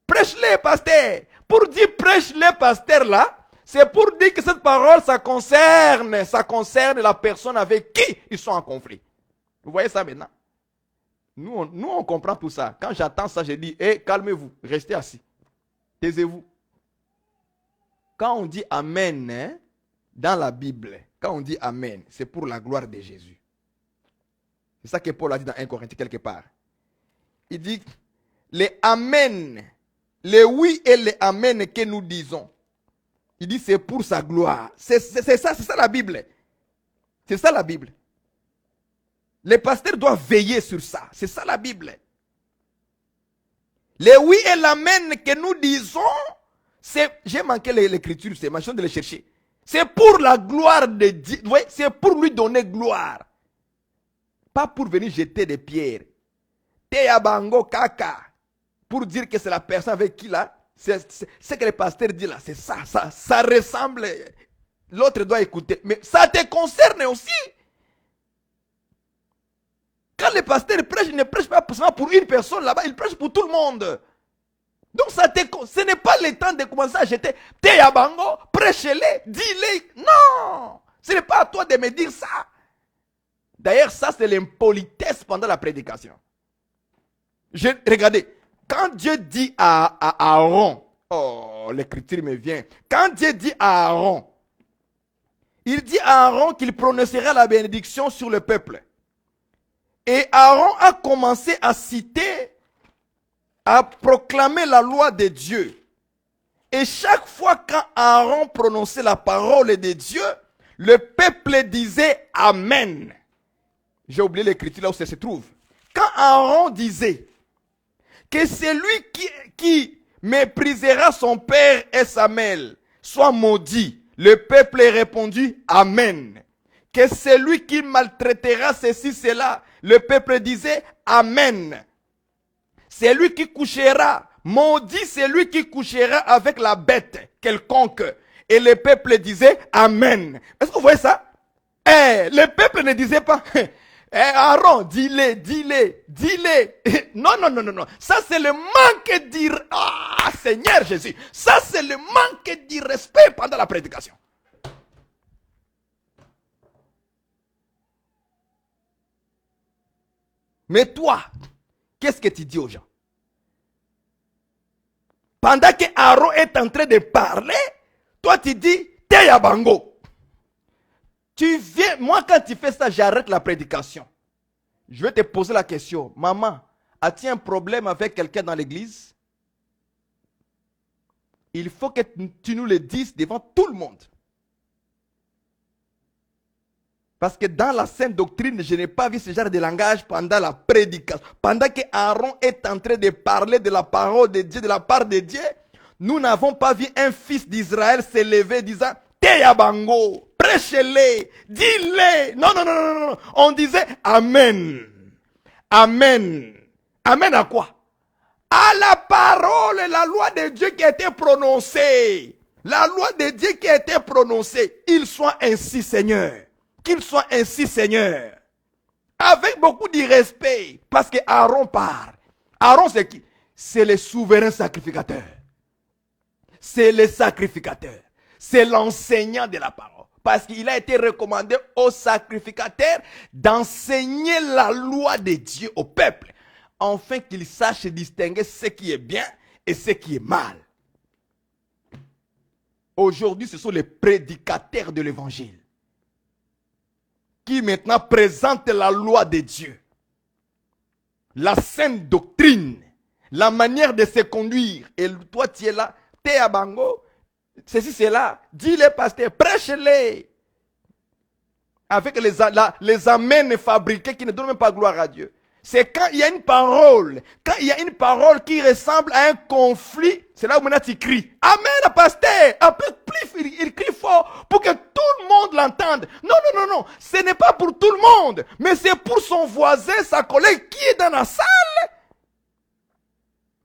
prêche-les, pasteur. Pour dire prêche-les, pasteur, là, c'est pour dire que cette parole, ça concerne la personne avec qui ils sont en conflit. Vous voyez ça maintenant? Nous, on comprend tout ça. Quand j'entends ça, je dis, calmez-vous, restez assis. Taisez-vous. Quand on dit Amen, hein, dans la Bible, quand on dit Amen, c'est pour la gloire de Jésus. C'est ça que Paul a dit dans 1 Corinthiens quelque part. Il dit, les Amen, les oui et les Amen que nous disons, il dit c'est pour sa gloire. C'est ça la Bible. C'est ça la Bible. Les pasteurs doivent veiller sur ça. C'est ça la Bible. Les oui et l'amen que nous disons, j'ai manqué l'écriture, c'est ma chance de les chercher. C'est pour la gloire de Dieu. Oui, c'est pour lui donner gloire. Pas pour venir jeter des pierres. Teyabango kaka. Pour dire que c'est la personne avec qui là, c'est que le pasteur dit là, c'est ça ressemble. L'autre doit écouter. Mais ça te concerne aussi. Quand le pasteur prêche, il ne prêche pas seulement pour une personne là-bas, il prêche pour tout le monde. Donc ce n'est pas le temps de commencer à jeter Teyabango, prêchez-les, dis-les. Non, ce n'est pas à toi de me dire ça. D'ailleurs, ça c'est l'impolitesse pendant la prédication. Regardez, quand Dieu dit à Aaron, oh, l'écriture me vient. Quand Dieu dit à Aaron, il dit à Aaron qu'il prononcera la bénédiction sur le peuple. Et Aaron a commencé à citer, à proclamer la loi de Dieu. Et chaque fois quand Aaron prononçait la parole de Dieu, le peuple disait Amen. J'ai oublié l'écriture là où ça se trouve. Quand Aaron disait que celui qui méprisera son père et sa mère soit maudit, le peuple répondit Amen. Que celui qui maltraitera ceci, cela, le peuple disait Amen. Celui qui couchera, maudit celui qui couchera avec la bête quelconque. Et le peuple disait Amen. Est-ce que vous voyez ça? Le peuple ne disait pas Aaron, dis-les. Non. Ça c'est le manque d'irrespect. Ah, Seigneur Jésus. Ça c'est le manque d'irrespect pendant la prédication. Mais toi, qu'est-ce que tu dis aux gens? Pendant que Aaron est en train de parler, toi tu dis Teyabango. Tu viens, moi quand tu fais ça, j'arrête la prédication. Je vais te poser la question. Maman, as-tu un problème avec quelqu'un dans l'église? Il faut que tu nous le dises devant tout le monde. Parce que dans la sainte doctrine, je n'ai pas vu ce genre de langage pendant la prédication. Pendant que Aaron est en train de parler de la parole de Dieu, de la part de Dieu, nous n'avons pas vu un fils d'Israël se lever disant Teyabango, prêchez-les, dis-les. Non. On disait Amen. Amen. Amen à quoi? À la parole et la loi de Dieu qui a été prononcée. La loi de Dieu qui a été prononcée. Il soit ainsi, Seigneur. Qu'il soit ainsi, Seigneur. Avec beaucoup de respect. Parce que Aaron parle. Aaron, c'est qui? C'est le souverain sacrificateur. C'est le sacrificateur. C'est l'enseignant de la parole. Parce qu'il a été recommandé aux sacrificateurs d'enseigner la loi de Dieu au peuple. Afin qu'il sache distinguer ce qui est bien et ce qui est mal. Aujourd'hui, ce sont les prédicateurs de l'évangile qui maintenant présentent la loi de Dieu, la sainte doctrine, la manière de se conduire. Et toi, tu es là, Teyabango, ceci, c'est là, dis-les pasteurs, prêche-les. Avec les amens fabriqués qui ne donnent même pas gloire à Dieu. C'est quand il y a une parole. Quand il y a une parole qui ressemble à un conflit, c'est là où maintenant tu cries. Amen, pasteur. Un peu plus, il crie fort pour que tout le monde l'entende. Non, non, non, non. Ce n'est pas pour tout le monde. Mais c'est pour son voisin, sa collègue qui est dans la salle.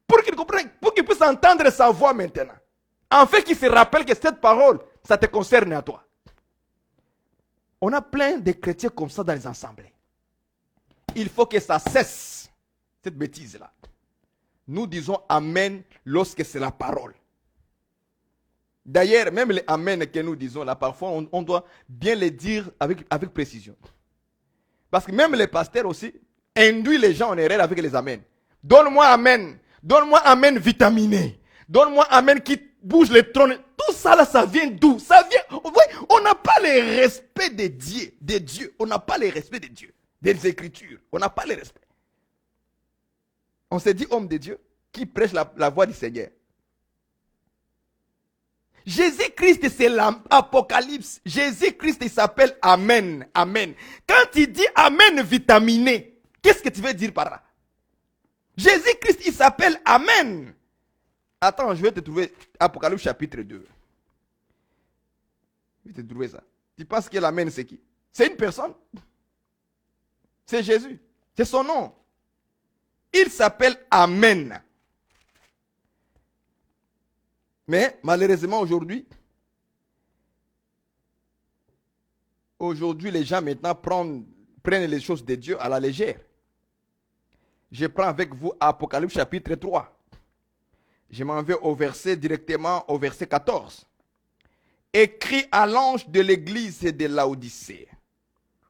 Pour qu'il comprenne, pour qu'il puisse entendre sa voix maintenant. En fait, qu'il se rappelle que cette parole, ça te concerne à toi. On a plein de chrétiens comme ça dans les assemblées. Il faut que ça cesse, cette bêtise-là. Nous disons Amen lorsque c'est la parole. D'ailleurs, même les Amen que nous disons là, parfois, on doit bien les dire avec précision. Parce que même les pasteurs aussi induisent les gens en erreur avec les Amen. Donne-moi Amen. Donne-moi Amen vitaminé. Donne-moi Amen qui bouge les trônes. Tout ça là, ça vient d'où? Ça vient. On n'a pas le respect des dieux. On n'a pas le respect des dieux. Des Écritures. On n'a pas le respect. On s'est dit homme de Dieu qui prêche la voix du Seigneur. Jésus-Christ, c'est l'Apocalypse. Jésus-Christ, il s'appelle Amen. Amen. Quand il dit Amen vitaminé, qu'est-ce que tu veux dire par là? Jésus-Christ, il s'appelle Amen. Attends, je vais te trouver Apocalypse chapitre 2. Je vais te trouver ça. Tu penses que l'Amen, c'est qui? C'est une personne. C'est Jésus. C'est son nom. Il s'appelle Amen. Mais malheureusement aujourd'hui, les gens maintenant prennent les choses de Dieu à la légère. Je prends avec vous Apocalypse chapitre 3. Je m'en vais directement au verset 14. Écrit à l'ange de l'église de Laodicée.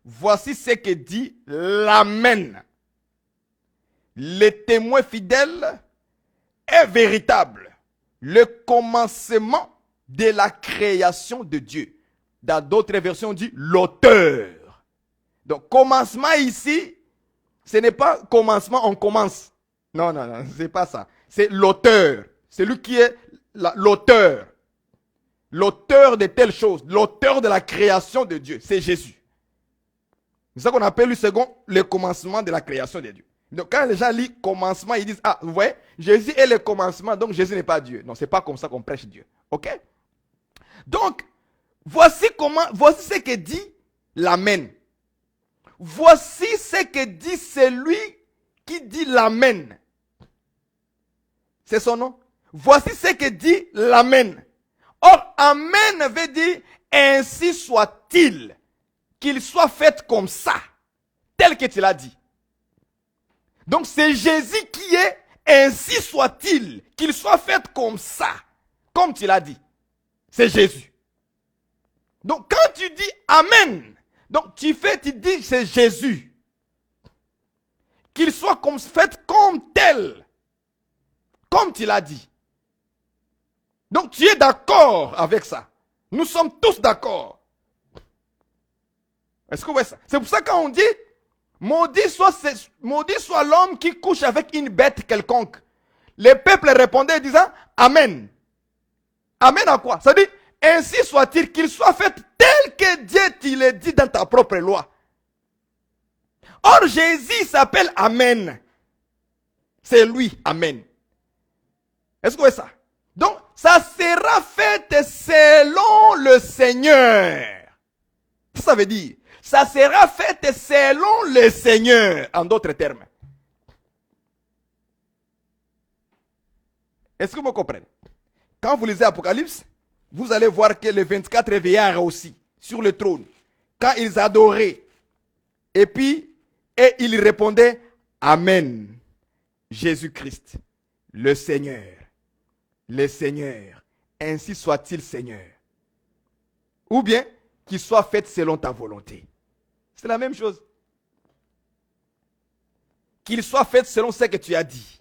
Voici ce que dit l'Amen. Le témoin fidèle est véritable. Le commencement de la création de Dieu. Dans d'autres versions, on dit l'auteur. Donc, commencement ici, ce n'est pas commencement, on commence. Non, non, non, c'est pas ça. C'est l'auteur. C'est lui qui est l'auteur. L'auteur de telle chose. L'auteur de la création de Dieu. C'est Jésus. C'est ça qu'on appelle le commencement de la création de Dieu. Donc quand les gens lisent commencement, ils disent, ah, vous voyez, Jésus est le commencement, donc Jésus n'est pas Dieu. Non, c'est pas comme ça qu'on prêche Dieu. Ok? Donc, voici ce que dit l'Amen. Voici ce que dit celui qui dit l'Amen. C'est son nom. Voici ce que dit l'Amen. Or, Amen veut dire ainsi soit-il, qu'il soit fait comme ça, tel que tu l'as dit. Donc c'est Jésus qui est ainsi soit-il, qu'il soit fait comme ça, comme tu l'as dit. C'est Jésus. Donc quand tu dis Amen, donc tu dis c'est Jésus. Qu'il soit fait comme tel, comme tu l'as dit. Donc tu es d'accord avec ça. Nous sommes tous d'accord. Est-ce que vous voyez ça? C'est pour ça qu'on dit maudit soit l'homme qui couche avec une bête quelconque. Les peuples répondaient disant Amen. Amen à quoi? Ça dit ainsi soit-il, qu'il soit fait tel que Dieu te le dit dans ta propre loi. Or Jésus s'appelle Amen. C'est lui, Amen. Est-ce que vous voyez ça? Donc ça sera fait selon le Seigneur. Ça veut dire ça sera fait selon le Seigneur, en d'autres termes. Est-ce que vous comprenez? Quand vous lisez Apocalypse, vous allez voir que les 24 vieillards aussi, sur le trône, quand ils adoraient, et ils répondaient, Amen, Jésus-Christ, le Seigneur, ainsi soit-il Seigneur. Ou bien, qu'il soit fait selon ta volonté. C'est la même chose. Qu'il soit fait selon ce que tu as dit.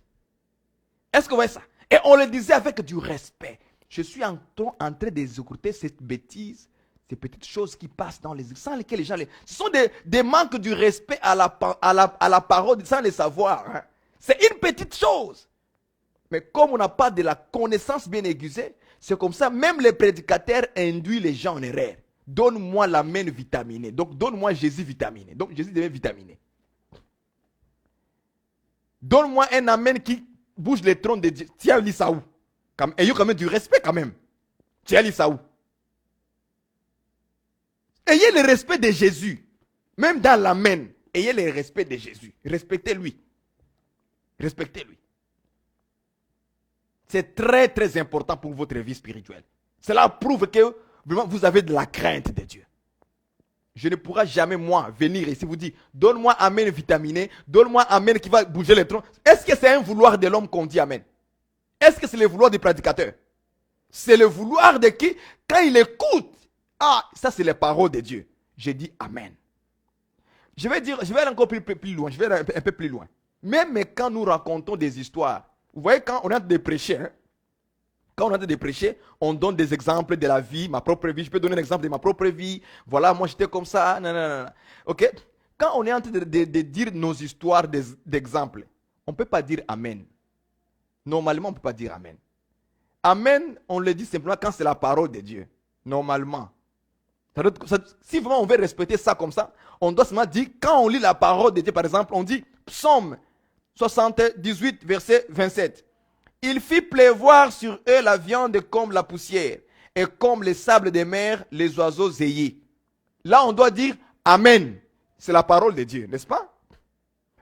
Est-ce que vous voyez ça? Et on le disait avec du respect. Je suis en train d'exécuter cette bêtise, ces petites choses qui passent dans les... sans lesquelles les gens... Ce sont des manques du respect à la parole sans les savoir. Hein. C'est une petite chose. Mais comme on n'a pas de la connaissance bien aiguisée, c'est comme ça, même les prédicateurs induisent les gens en erreur. Donne-moi l'Amen vitaminé. Donc, donne-moi Jésus vitaminé. Donc, Jésus devient vitaminé. Donne-moi un amen qui bouge les trônes de Dieu. Tu as lu ça où? Ayez quand même du respect quand même. Tu as lu ça où? Ayez le respect de Jésus. Même dans l'amen, ayez le respect de Jésus. Respectez-lui. Respectez-lui. C'est très très important pour votre vie spirituelle. Cela prouve que vraiment vous avez de la crainte de Dieu. Je ne pourrai jamais, moi, venir ici vous dire, donne-moi amen vitaminé, donne-moi amen qui va bouger les troncs. Est-ce que c'est un vouloir de l'homme qu'on dit amen? Est-ce que c'est le vouloir du prédicateur? C'est le vouloir de qui? Quand il écoute, ah, ça c'est les paroles de Dieu. Je dis amen. Je vais aller encore plus loin, je vais aller un peu plus loin. Même quand nous racontons des histoires, vous voyez, quand on est en train de prêcher, quand on est en train de prêcher, on donne des exemples de la vie, ma propre vie. Je peux donner un exemple de ma propre vie. Voilà, moi j'étais comme ça. Non. Ok? Quand on est en train de dire nos histoires d'exemples, on ne peut pas dire amen. Normalement, on ne peut pas dire amen. Amen, on le dit simplement quand c'est la parole de Dieu. Normalement. Si vraiment on veut respecter ça comme ça, on doit seulement dire, quand on lit la parole de Dieu, par exemple, on dit Psaume 78, verset 27. Il fit pleuvoir sur eux la viande comme la poussière, et comme les sables des mers, les oiseaux zéyés. Là, on doit dire Amen. C'est la parole de Dieu, n'est-ce pas?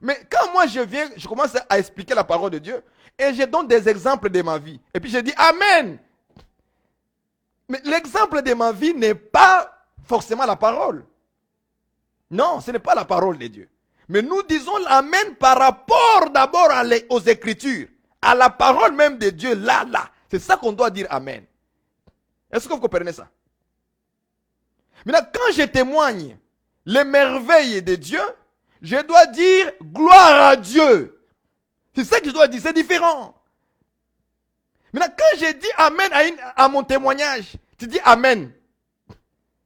Mais quand moi je commence à expliquer la parole de Dieu, et je donne des exemples de ma vie, et puis je dis Amen. Mais l'exemple de ma vie n'est pas forcément la parole. Non, ce n'est pas la parole de Dieu. Mais nous disons l'Amen par rapport d'abord aux Écritures, à la parole même de Dieu, là. C'est ça qu'on doit dire Amen. Est-ce que vous comprenez ça? Maintenant, quand je témoigne les merveilles de Dieu, je dois dire gloire à Dieu. C'est ça que je dois dire, c'est différent. Maintenant, quand je dis Amen à mon témoignage, tu dis Amen.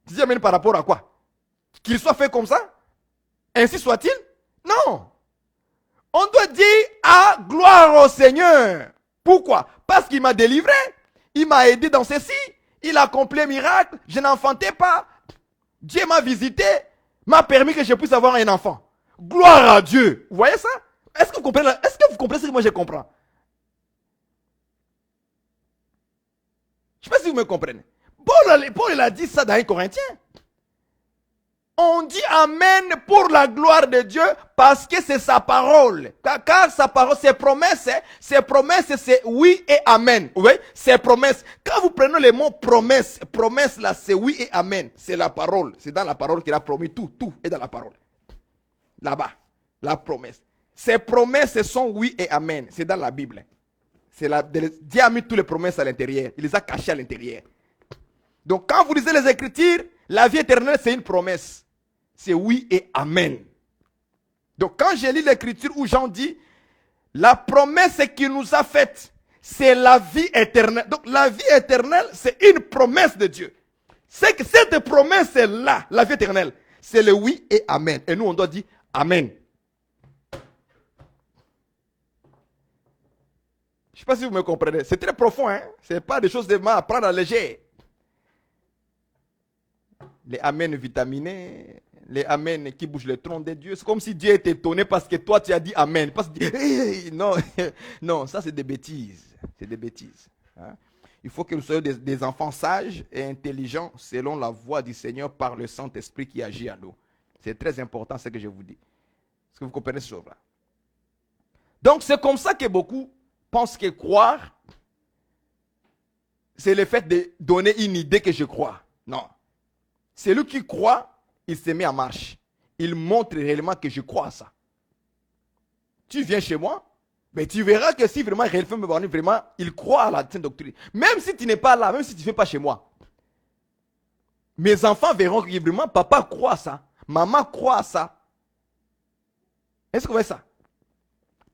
Tu dis Amen par rapport à quoi? Qu'il soit fait comme ça? Ainsi soit-il? Non. On doit dire gloire au Seigneur. Pourquoi? Parce qu'il m'a délivré. Il m'a aidé dans ceci. Il a accompli un miracle. Je n'enfantais pas. Dieu m'a visité. M'a permis que je puisse avoir un enfant. Gloire à Dieu. Vous voyez ça? Est-ce que vous comprenez ce que moi je comprends? Je ne sais pas si vous me comprenez. Paul a dit ça dans 1 Corinthiens. On dit Amen pour la gloire de Dieu parce que c'est sa parole. Car sa parole, ses promesses, c'est oui et Amen. Vous voyez? Ses promesses. Quand vous prenez le mot promesse là, c'est oui et Amen. C'est la parole. C'est dans la parole qu'il a promis. Tout est dans la parole. Là-bas, la promesse. Ces promesses sont oui et Amen. C'est dans la Bible. Dieu a mis toutes les promesses à l'intérieur. Il les a cachées à l'intérieur. Donc quand vous lisez les Écritures, la vie éternelle, c'est une promesse. C'est oui et Amen. Donc quand je lis l'Écriture où Jean dit, la promesse qu'il nous a faite, c'est la vie éternelle. Donc la vie éternelle, c'est une promesse de Dieu. C'est que cette promesse-là, la vie éternelle, c'est le oui et Amen. Et nous, on doit dire Amen. Je ne sais pas si vous me comprenez. C'est très profond, hein? Ce n'est pas des choses à prendre à léger. Les Amen vitaminés, les Amen qui bougent le tronc de Dieu. C'est comme si Dieu était étonné parce que toi tu as dit Amen. Parce que, hey, non, non, ça c'est des bêtises. C'est des bêtises. Hein? Il faut que nous soyons des enfants sages et intelligents selon la voix du Seigneur par le Saint-Esprit qui agit en nous. C'est très important ce que je vous dis. Est-ce que vous comprenez ce chose-là? Donc c'est comme ça que beaucoup pensent que croire, c'est le fait de donner une idée que je crois. Non. Celui qui croit, il se met en marche. Il montre réellement que je crois à ça. Tu viens chez moi, mais tu verras que si vraiment il croit à la sainte doctrine. Même si tu n'es pas là, même si tu ne viens pas chez moi. Mes enfants verront que vraiment papa croit à ça. Maman croit à ça. Est-ce que vous voyez ça?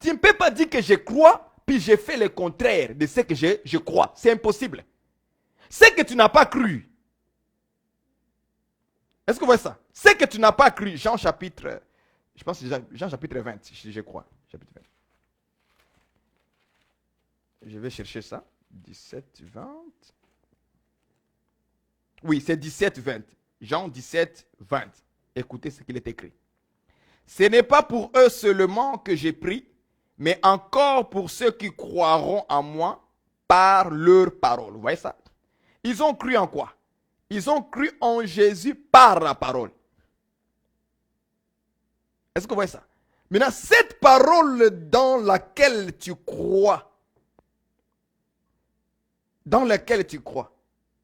Tu ne peux pas dire que je crois, puis j'ai fait le contraire de ce que je crois. C'est impossible. Ce que tu n'as pas cru. Est-ce que vous voyez ça? Ce que tu n'as pas cru. Jean chapitre, je pense que c'est Jean chapitre 20, je crois. Chapitre 20. Je vais chercher ça. 17, 20. Oui, c'est 17, 20. Jean 17, 20. Écoutez ce qu'il est écrit. Ce n'est pas pour eux seulement que j'ai pris, mais encore pour ceux qui croiront en moi par leur parole. Vous voyez ça? Ils ont cru en quoi? Ils ont cru en Jésus par la parole. Est-ce que vous voyez ça? Maintenant, cette parole dans laquelle tu crois,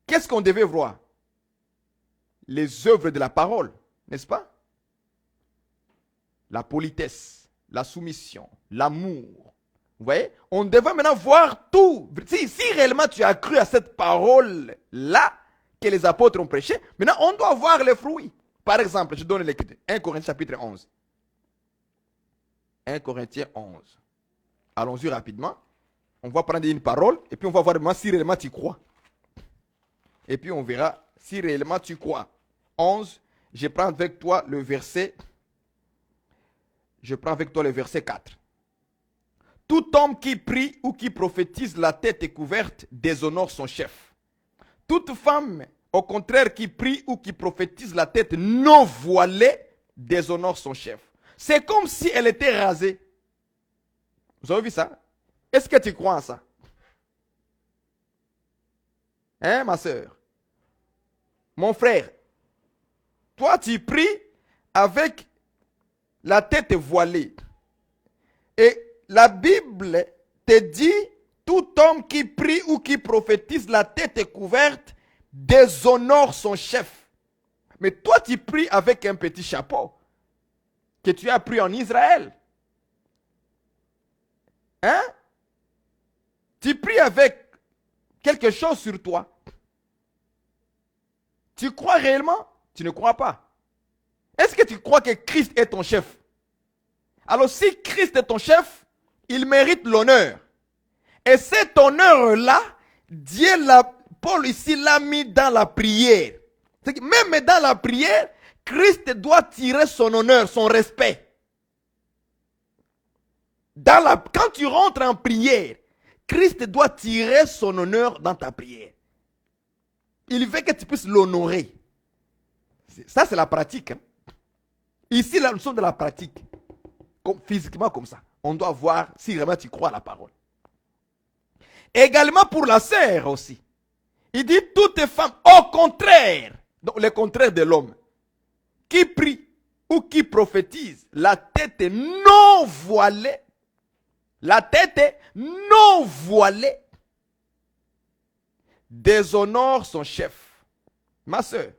qu'est-ce qu'on devait voir? Les œuvres de la parole, n'est-ce pas? La politesse, la soumission, l'amour. Vous voyez? On devait maintenant voir tout. Si réellement tu as cru à cette parole-là que les apôtres ont prêché, maintenant on doit voir les fruits. Par exemple, je donne l'écriture. 1 Corinthiens chapitre 11. 1 Corinthiens 11. Allons-y rapidement. On va prendre une parole et puis on va voir si réellement tu crois. Et puis on verra si réellement tu crois. 11, je prends avec toi le verset 4. Tout homme qui prie ou qui prophétise la tête est couverte déshonore son chef. Toute femme, au contraire, qui prie ou qui prophétise la tête non voilée déshonore son chef. C'est comme si elle était rasée. Vous avez vu ça? Est-ce que tu crois en ça? Hein, ma soeur? Mon frère, toi tu pries avec la tête voilée. Et la Bible te dit, tout homme qui prie ou qui prophétise la tête couverte déshonore son chef. Mais toi tu pries avec un petit chapeau que tu as pris en Israël. Hein? Tu pries avec quelque chose sur toi. Tu crois réellement? Tu ne crois pas. Est-ce que tu crois que Christ est ton chef? Alors si Christ est ton chef, il mérite l'honneur. Et cet honneur-là, Paul ici l'a mis dans la prière. C'est que même dans la prière, Christ doit tirer son honneur, son respect. Quand tu rentres en prière, Christ doit tirer son honneur dans ta prière. Il veut que tu puisses l'honorer. Ça, c'est la pratique. Hein? Ici, là, nous sommes de la pratique. Physiquement comme ça. On doit voir si vraiment tu crois à la parole. Également pour la sœur aussi. Il dit toutes les femmes, au contraire, donc le contraire de l'homme, qui prie ou qui prophétise, la tête est non voilée. La tête est non voilée. Déshonore son chef. Ma soeur,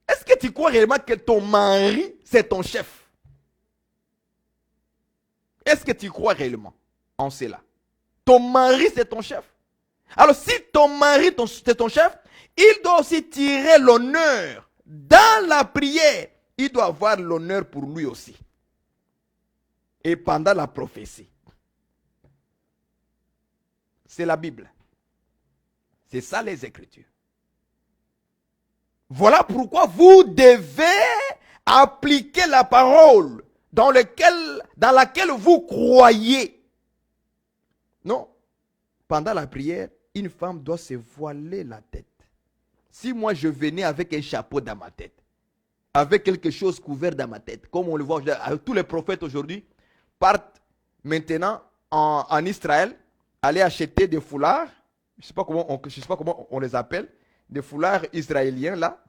est-ce que tu crois réellement que ton mari, c'est ton chef? Est-ce que tu crois réellement en cela? Ton mari, c'est ton chef. Alors, si ton mari, c'est ton chef, il doit aussi tirer l'honneur. Dans la prière, il doit avoir l'honneur pour lui aussi. Et pendant la prophétie. C'est la Bible. C'est ça les Écritures. Voilà pourquoi vous devez appliquer la parole dans laquelle vous croyez. Non. Pendant la prière, une femme doit se voiler la tête. Si moi je venais avec un chapeau dans ma tête, avec quelque chose couvert dans ma tête, comme on le voit, tous les prophètes aujourd'hui partent maintenant en Israël, aller acheter des foulards, je ne sais pas comment on les appelle, des foulards israéliens là,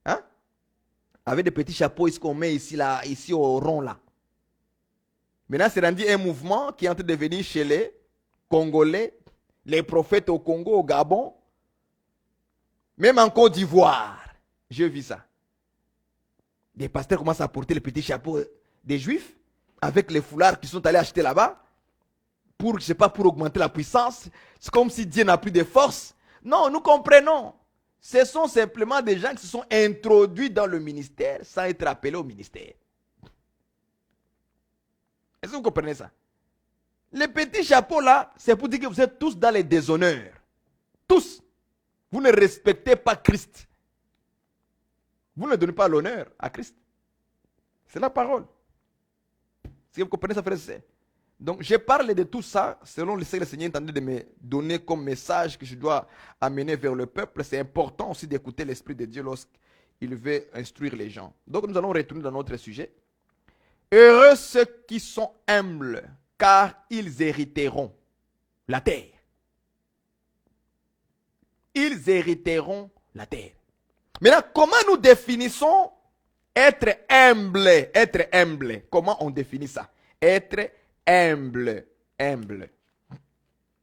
hein? Avec des petits chapeaux qu'on met ici au rond là. Maintenant, c'est rendu un mouvement qui est en train de venir chez les Congolais, les prophètes au Congo, au Gabon, même en Côte d'Ivoire. J'ai vu ça. Des pasteurs commencent à porter les petits chapeaux des Juifs avec les foulards qui sont allés acheter là-bas pour, je sais pas, pour augmenter la puissance. C'est comme si Dieu n'a plus de force. Non, nous comprenons. Ce sont simplement des gens qui se sont introduits dans le ministère sans être appelés au ministère. Est-ce que vous comprenez ça? Les petits chapeaux là, c'est pour dire que vous êtes tous dans les déshonneurs. Tous. Vous ne respectez pas Christ. Vous ne donnez pas l'honneur à Christ. C'est la parole. Si vous comprenez ça, frère, c'est. Donc, j'ai parlé de tout ça selon ce que le Seigneur est en train de me donner comme message que je dois amener vers le peuple. C'est important aussi d'écouter l'Esprit de Dieu lorsqu'il veut instruire les gens. Donc, nous allons retourner dans notre sujet. Heureux ceux qui sont humbles, car ils hériteront la terre. Ils hériteront la terre. Maintenant, comment nous définissons être humble? Être humble. Comment on définit ça? Être humble. Humble.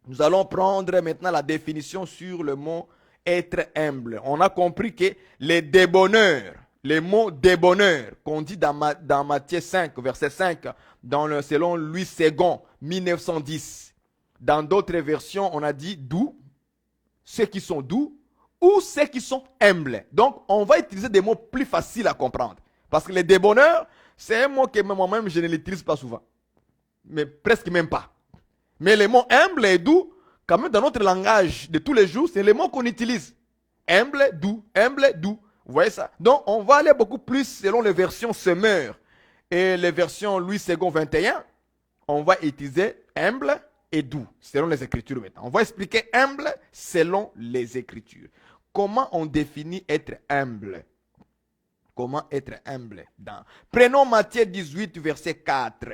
Nous allons prendre maintenant la définition sur le mot être humble. On a compris que les débonneurs, les mots débonneurs qu'on dit dans Matthieu 5, verset 5, selon Louis II, 1910. Dans d'autres versions, on a dit doux, ceux qui sont doux, ou ceux qui sont humbles. Donc, on va utiliser des mots plus faciles à comprendre. Parce que les débonneurs, c'est un mot que moi-même, je ne l'utilise pas souvent. Mais presque même pas. Mais les mots humble et doux, quand même dans notre langage de tous les jours, c'est les mots qu'on utilise. Humble, doux, humble, doux. Vous voyez ça? Donc, on va aller beaucoup plus selon les versions Semeur et les versions Louis II 21. On va utiliser humble et doux, selon les Écritures maintenant. On va expliquer humble selon les Écritures. Comment on définit être humble? Comment être humble? Prenons Matthieu 18, verset 4.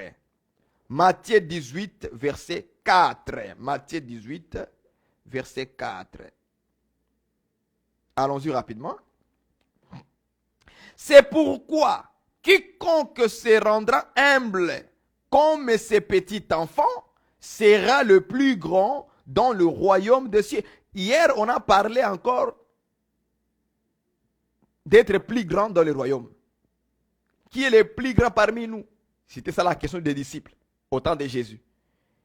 Matthieu 18, verset 4. Matthieu 18, verset 4. Allons-y rapidement. C'est pourquoi quiconque se rendra humble comme ces petits enfants sera le plus grand dans le royaume des cieux. Hier, on a parlé encore d'être plus grand dans le royaume. Qui est le plus grand parmi nous? C'était ça la question des disciples au temps de Jésus.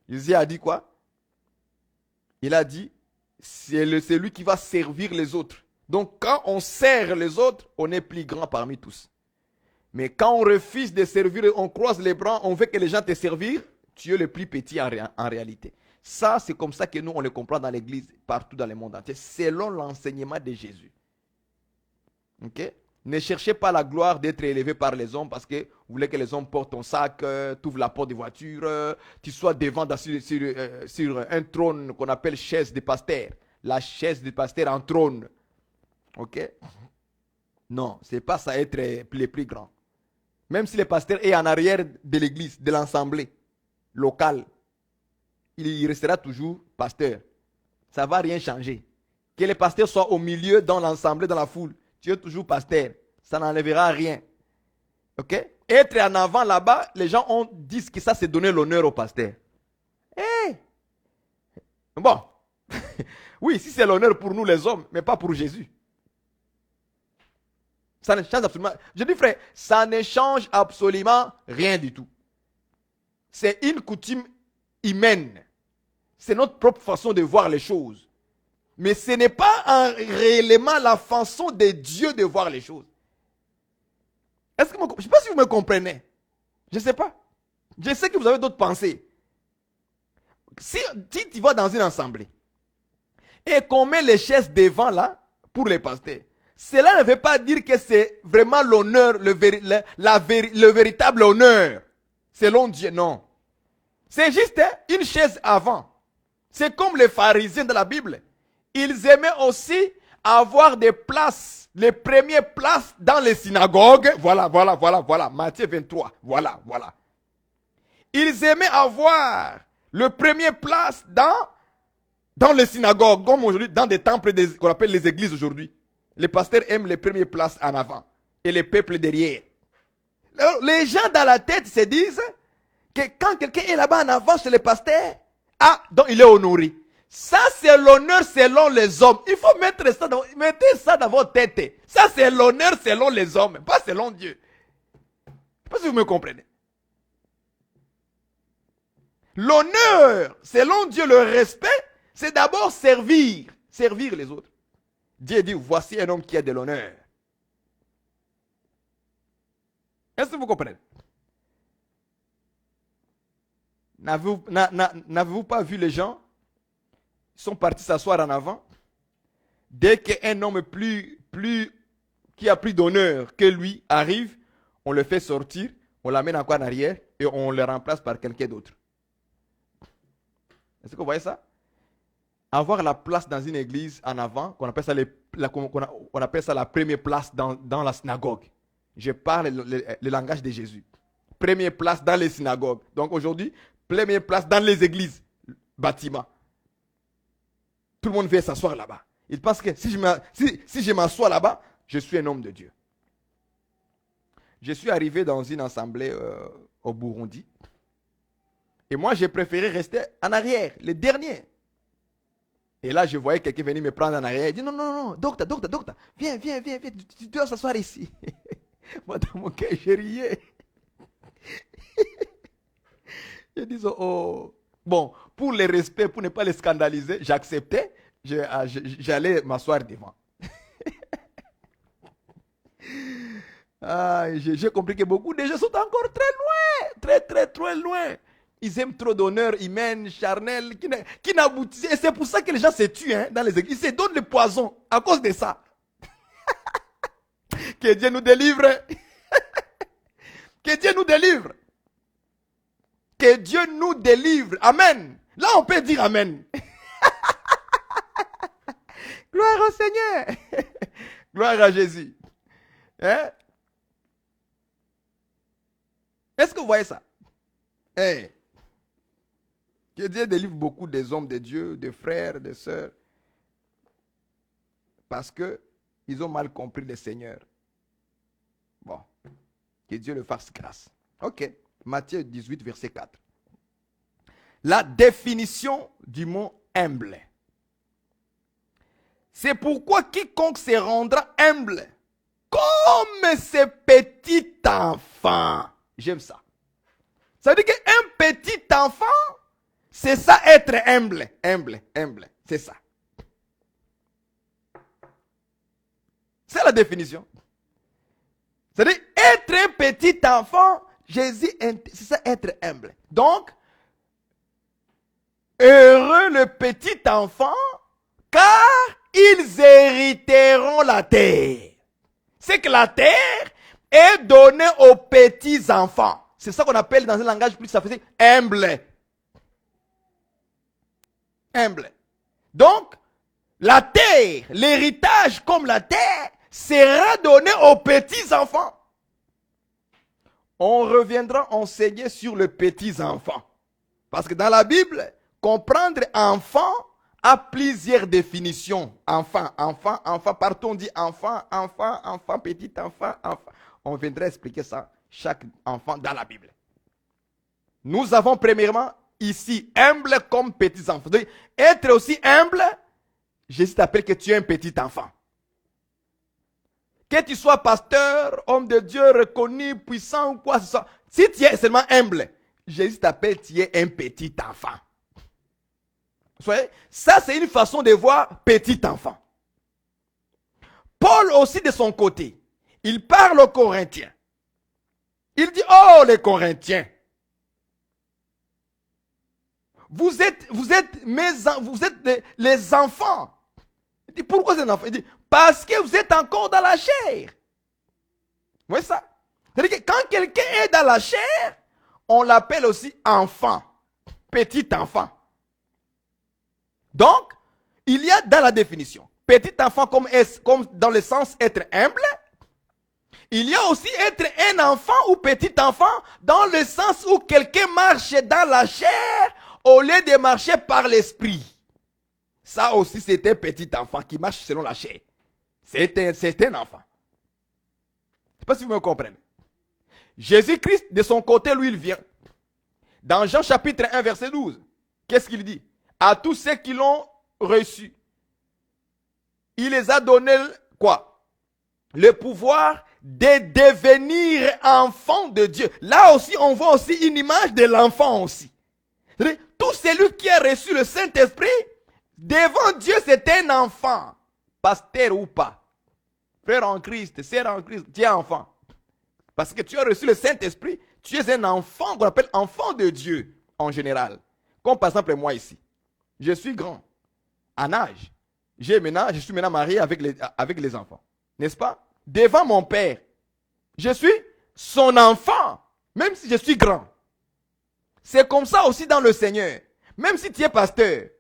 Jésus a dit quoi? Il a dit, c'est lui qui va servir les autres. Donc quand on sert les autres, on est plus grand parmi tous. Mais quand on refuse de servir, on croise les bras, on veut que les gens te servent, tu es le plus petit en réalité. Ça, c'est comme ça que nous, on le comprend dans l'église, partout dans le monde entier, selon l'enseignement de Jésus. Ok? Ne cherchez pas la gloire d'être élevé par les hommes parce que vous voulez que les hommes portent ton sac, tu ouvres la porte de voiture, tu sois devant sur un trône qu'on appelle chaise de pasteur. La chaise de pasteur en trône. Ok? Non, c'est pas ça être le plus grand. Même si le pasteur est en arrière de l'église, de l'assemblée locale, il restera toujours pasteur. Ça ne va rien changer. Que le pasteur soit au milieu, dans l'assemblée, dans la foule, tu es toujours pasteur. Ça n'enlèvera rien. Ok? Être en avant là-bas, les gens disent que ça, c'est donner l'honneur au pasteur. Hey! Bon. Oui, si c'est l'honneur pour nous les hommes, mais pas pour Jésus. Ça ne change absolument. Je dis frère, ça ne change absolument rien du tout. C'est une coutume humaine. C'est notre propre façon de voir les choses. Mais ce n'est pas réellement la façon de Dieu de voir les choses. Je ne sais pas si vous me comprenez. Je ne sais pas. Je sais que vous avez d'autres pensées. Si tu vas dans une assemblée et qu'on met les chaises devant là pour les pasteurs, cela ne veut pas dire que c'est vraiment l'honneur, le véritable honneur, selon Dieu, non. C'est juste une chaise avant. C'est comme les pharisiens de la Bible. Ils aimaient aussi avoir des places, les premières places dans les synagogues. Voilà. Matthieu 23, voilà. Ils aimaient avoir le premier place dans les synagogues, comme aujourd'hui, dans des temples qu'on appelle les églises aujourd'hui. Les pasteurs aiment les premières places en avant et les peuples derrière. Alors, les gens dans la tête se disent que quand quelqu'un est là-bas en avant chez les pasteurs, donc il est honoré. Ça, c'est l'honneur selon les hommes. Il faut mettez ça dans votre tête. Ça, c'est l'honneur selon les hommes, pas selon Dieu. Je ne sais pas si vous me comprenez. L'honneur, selon Dieu, le respect, c'est d'abord servir les autres. Dieu dit, voici un homme qui a de l'honneur. Est-ce que vous comprenez? N'avez-vous pas vu les gens? Ils sont partis s'asseoir en avant. Dès qu'un homme qui a plus d'honneur que lui arrive, on le fait sortir, on l'amène encore en arrière et on le remplace par quelqu'un d'autre. Est-ce que vous voyez ça? Avoir la place dans une église en avant, qu'on appelle ça la première place dans la synagogue. Je parle le langage de Jésus. Première place dans les synagogues. Donc aujourd'hui, Première place dans les églises, bâtiments. Tout le monde vient s'asseoir là-bas. Il pense que si je m'assois là-bas, je suis un homme de Dieu. Je suis arrivé dans une assemblée au Burundi. Et moi, j'ai préféré rester en arrière, le dernier. Et là, je voyais quelqu'un venir me prendre en arrière. Il dit, non, docteur, viens, tu dois s'asseoir ici. Moi, dans mon cœur, je riais. Je dis, oh. Bon, pour le respect, pour ne pas les scandaliser, j'acceptais. J'allais m'asseoir devant. J'ai compris que beaucoup de gens sont encore très loin. Très loin. Ils aiment trop d'honneur humain, charnel, qui n'aboutit. Et c'est pour ça que les gens se tuent dans les églises. Ils se donnent le poison à cause de ça. Que Dieu nous délivre. Que Dieu nous délivre. Que Dieu nous délivre. Amen. Là, on peut dire Amen. Gloire au Seigneur. Gloire à Jésus. Hein? Est-ce que vous voyez ça? Hey. Que Dieu délivre beaucoup des hommes de Dieu, des frères, des sœurs. Parce qu'ils ont mal compris le Seigneur. Bon. Que Dieu le fasse grâce. Ok. Matthieu 18, verset 4. La définition du mot humble. C'est pourquoi quiconque se rendra humble, comme ce petit enfant. J'aime ça. Ça veut dire qu'un petit enfant, c'est ça être humble. Humble. C'est ça. C'est la définition. C'est-à-dire être un petit enfant, Jésus, c'est ça être humble. Donc, heureux le petit enfant, car ils hériteront la terre. C'est que la terre est donnée aux petits enfants. C'est ça qu'on appelle dans un langage plus sophistiqué, humble. Humble. Donc, la terre, l'héritage comme la terre, sera donné aux petits enfants. On reviendra enseigner sur les petits enfants. Parce que dans la Bible, comprendre enfant a plusieurs définitions. Enfant. Partout on dit enfant, petit enfant. On viendra expliquer ça, chaque enfant dans la Bible. Nous avons premièrement ici humble comme petits enfants. Donc, être aussi humble, Jésus t'appelle que tu es un petit enfant. Que tu sois pasteur, homme de Dieu, reconnu, puissant ou quoi que ce soit. Si tu es seulement humble, Jésus t'appelle, tu es un petit enfant. Vous voyez, ça c'est une façon de voir petit enfant. Paul aussi de son côté, il parle aux Corinthiens. Il dit, oh les Corinthiens, vous êtes les enfants. Il dit, pourquoi c'est un enfant? Il dit, parce que vous êtes encore dans la chair. Vous voyez ça? C'est-à-dire que quand quelqu'un est dans la chair, on l'appelle aussi enfant, petit enfant. Donc, il y a dans la définition, petit enfant comme dans le sens être humble. Il y a aussi être un enfant ou petit enfant dans le sens où quelqu'un marche dans la chair au lieu de marcher par l'esprit. Ça aussi, c'est un petit enfant qui marche selon la chair. C'est un enfant. Je ne sais pas si vous me comprenez. Jésus-Christ, de son côté, lui, il vient. Dans Jean chapitre 1, verset 12, qu'est-ce qu'il dit? À tous ceux qui l'ont reçu, il les a donné quoi? Le pouvoir de devenir enfants de Dieu. Là aussi, on voit aussi une image de l'enfant aussi. C'est-à-dire, tout celui qui a reçu le Saint-Esprit, devant Dieu, c'est un enfant. Pasteur ou pas. Frère en Christ, sœur en Christ, tu es enfant. Parce que tu as reçu le Saint-Esprit, tu es un enfant qu'on appelle enfant de Dieu en général. Comme par exemple moi ici. Je suis grand en âge. Je suis maintenant marié avec les enfants. N'est-ce pas? Devant mon père, je suis son enfant, même si je suis grand. C'est comme ça aussi dans le Seigneur. Même si tu es pasteur.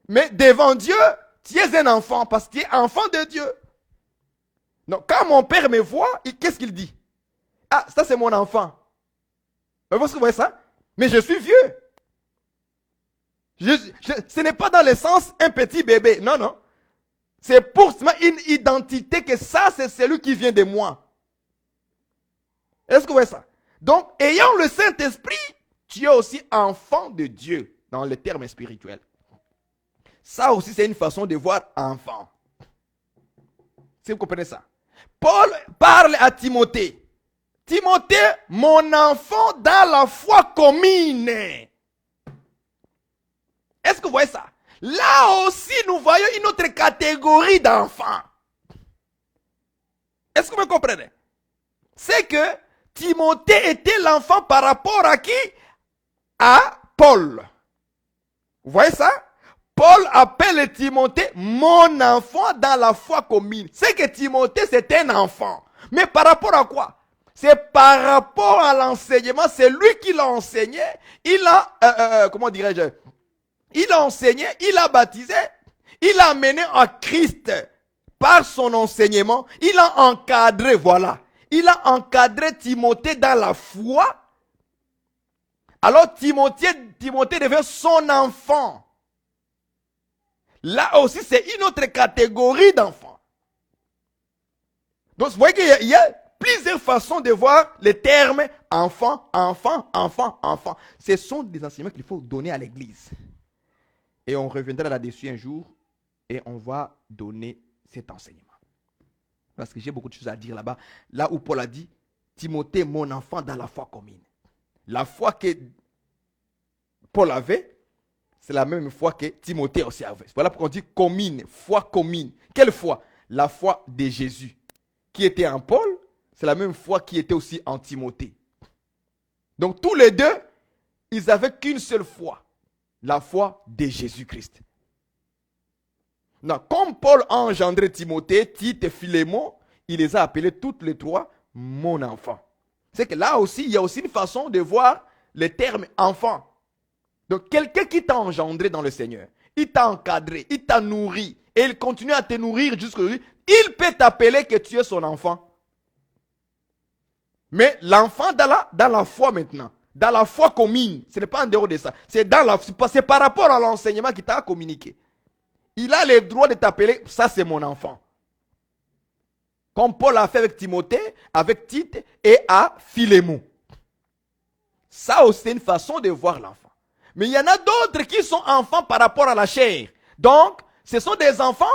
Mais devant Dieu, tu es un enfant parce que tu es enfant de Dieu. Donc quand mon père me voit, qu'est-ce qu'il dit? Ah, ça c'est mon enfant. Vous voyez ça? Mais je suis vieux. Ce n'est pas dans le sens un petit bébé. Non, non. C'est pour une identité que ça, c'est celui qui vient de moi. Est-ce que vous voyez ça? Donc, ayant le Saint-Esprit, tu es aussi enfant de Dieu dans le terme spirituel. Ça aussi, c'est une façon de voir enfant. Si vous comprenez ça. Paul parle à Timothée. Timothée, mon enfant dans la foi commune. Est-ce que vous voyez ça? Là aussi, nous voyons une autre catégorie d'enfants. Est-ce que vous me comprenez? C'est que Timothée était l'enfant par rapport à qui? À Paul. Vous voyez ça? Paul appelle Timothée mon enfant dans la foi commune. C'est que Timothée c'est un enfant. Mais par rapport à quoi? C'est par rapport à l'enseignement. C'est lui qui l'a enseigné. Il a, comment dirais-je? Il a enseigné, il a baptisé, il a amené à Christ par son enseignement. Il a encadré, voilà. Il a encadré Timothée dans la foi. Alors Timothée devient son enfant. Là aussi, c'est une autre catégorie d'enfants. Donc, vous voyez qu'il y a plusieurs façons de voir les termes enfant, enfant, enfant, enfant. Ce sont des enseignements qu'il faut donner à l'église. Et on reviendra là-dessus un jour et on va donner cet enseignement. Parce que j'ai beaucoup de choses à dire là-bas. Là où Paul a dit, Timothée, mon enfant dans la foi commune. La foi que Paul avait, c'est la même foi que Timothée aussi avait. Voilà pourquoi on dit commune, foi commune. Quelle foi? La foi de Jésus. Qui était en Paul, c'est la même foi qui était aussi en Timothée. Donc tous les deux, ils n'avaient qu'une seule foi. La foi de Jésus-Christ. Comme Paul a engendré Timothée, Tite et Philémon, il les a appelés toutes les trois mon enfant. C'est que là aussi, il y a aussi une façon de voir le terme enfant. Donc quelqu'un qui t'a engendré dans le Seigneur, il t'a encadré, il t'a nourri, et il continue à te nourrir jusqu'aujourd'hui, il peut t'appeler que tu es son enfant. Mais l'enfant dans la foi maintenant, dans la foi commune, ce n'est pas en dehors de ça. C'est par rapport à l'enseignement qu'il t'a communiqué. Il a le droit de t'appeler, ça c'est mon enfant. Comme Paul a fait avec Timothée, avec Tite et à Philémon. Ça aussi c'est une façon de voir l'enfant. Mais il y en a d'autres qui sont enfants par rapport à la chair. Donc, ce sont des enfants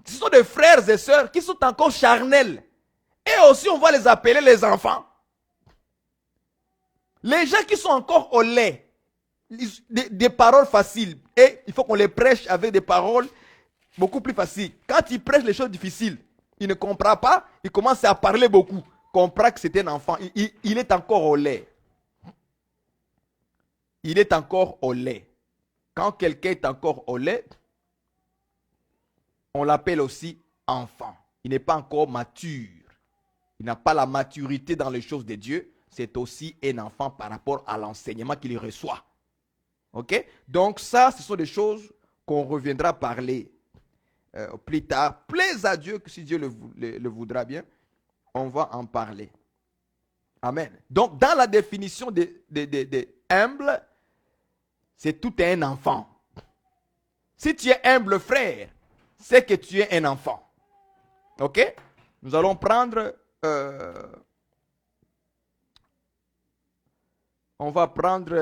ce sont des frères et sœurs qui sont encore charnels. Et aussi on va les appeler les enfants. Les gens qui sont encore au lait, des paroles faciles, et il faut qu'on les prêche avec des paroles beaucoup plus faciles. Quand ils prêchent les choses difficiles, il ne comprend pas, il commence à parler beaucoup. Comprend que c'est un enfant, il est encore au lait. Il est encore au lait. Quand quelqu'un est encore au lait, on l'appelle aussi enfant. Il n'est pas encore mature. Il n'a pas la maturité dans les choses de Dieu. C'est aussi un enfant par rapport à l'enseignement qu'il reçoit. Ok? Donc ça, ce sont des choses qu'on reviendra parler plus tard. Plaise à Dieu que si Dieu le voudra bien, on va en parler. Amen. Donc dans la définition de humble, c'est tout un enfant. Si tu es humble frère, c'est que tu es un enfant. Ok? Nous allons prendre... on va prendre,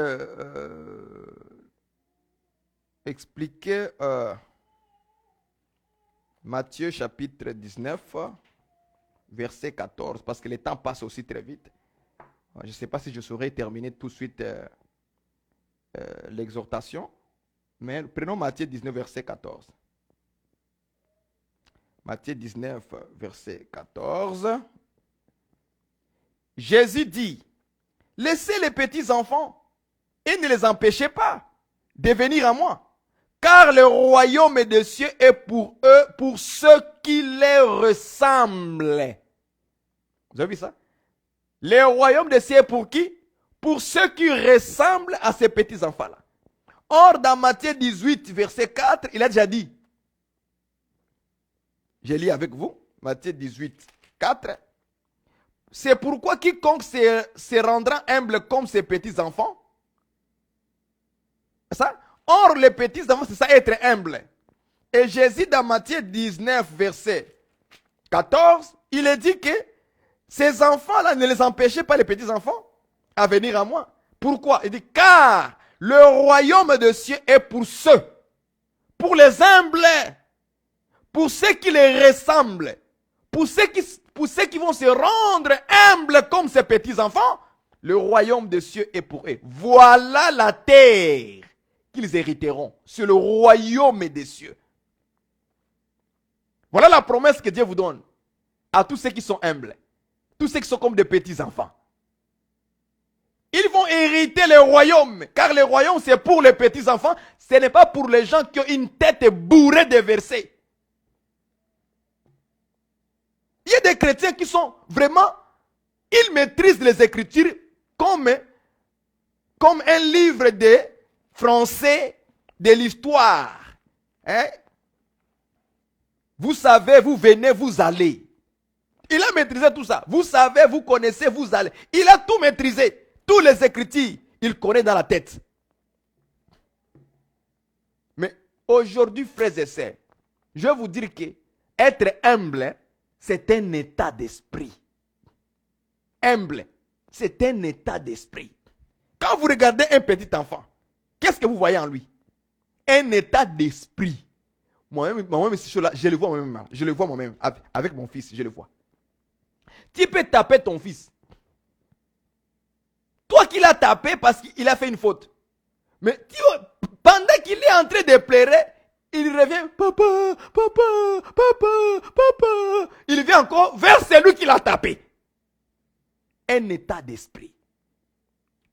expliquer Matthieu chapitre 19, verset 14, parce que le temps passe aussi très vite. Je ne sais pas si je saurais terminer tout de suite l'exhortation, mais prenons Matthieu 19, verset 14. Matthieu 19, verset 14. Jésus dit, laissez les petits enfants et ne les empêchez pas de venir à moi. Car le royaume des cieux est pour eux, pour ceux qui les ressemblent. Vous avez vu ça? Le royaume des cieux est pour qui? Pour ceux qui ressemblent à ces petits enfants-là. Or, dans Matthieu 18, verset 4, il a déjà dit. Je lis avec vous, Matthieu 18, 4. C'est pourquoi quiconque se rendra humble comme ses petits-enfants. Ça? Or, les petits-enfants, c'est ça, être humble. Et Jésus, dans Matthieu 19, verset 14, il est dit que ces enfants-là, ne les empêchez pas, les petits-enfants, à venir à moi. Pourquoi? Il dit, car le royaume de cieux est pour ceux, pour les humbles, pour ceux qui les ressemblent, pour ceux qui vont se rendre humbles comme ces petits-enfants. Le royaume des cieux est pour eux. Voilà la terre qu'ils hériteront. C'est le royaume des cieux. Voilà la promesse que Dieu vous donne à tous ceux qui sont humbles, tous ceux qui sont comme des petits-enfants. Ils vont hériter le royaume, car le royaume c'est pour les petits-enfants, ce n'est pas pour les gens qui ont une tête bourrée de versets. Il y a des chrétiens qui sont vraiment, ils maîtrisent les Écritures comme un livre de français de l'histoire. Hein? Vous savez, vous venez, vous allez. Il a maîtrisé tout ça. Vous savez, vous connaissez, vous allez. Il a tout maîtrisé. Tous les Écritures, il connaît dans la tête. Mais aujourd'hui, frères et sœurs, je vais vous dire que être humble, c'est un état d'esprit. Humble, c'est un état d'esprit. Quand vous regardez un petit enfant, qu'est-ce que vous voyez en lui? Un état d'esprit. Moi-même, je le vois moi-même. Je le vois moi-même. Avec mon fils, je le vois. Tu peux taper ton fils. Toi qui l'as tapé parce qu'il a fait une faute. Mais pendant qu'il est en train de pleurer, il revient, papa, papa, papa, papa. Il vient encore vers celui qui l'a tapé. Un état d'esprit.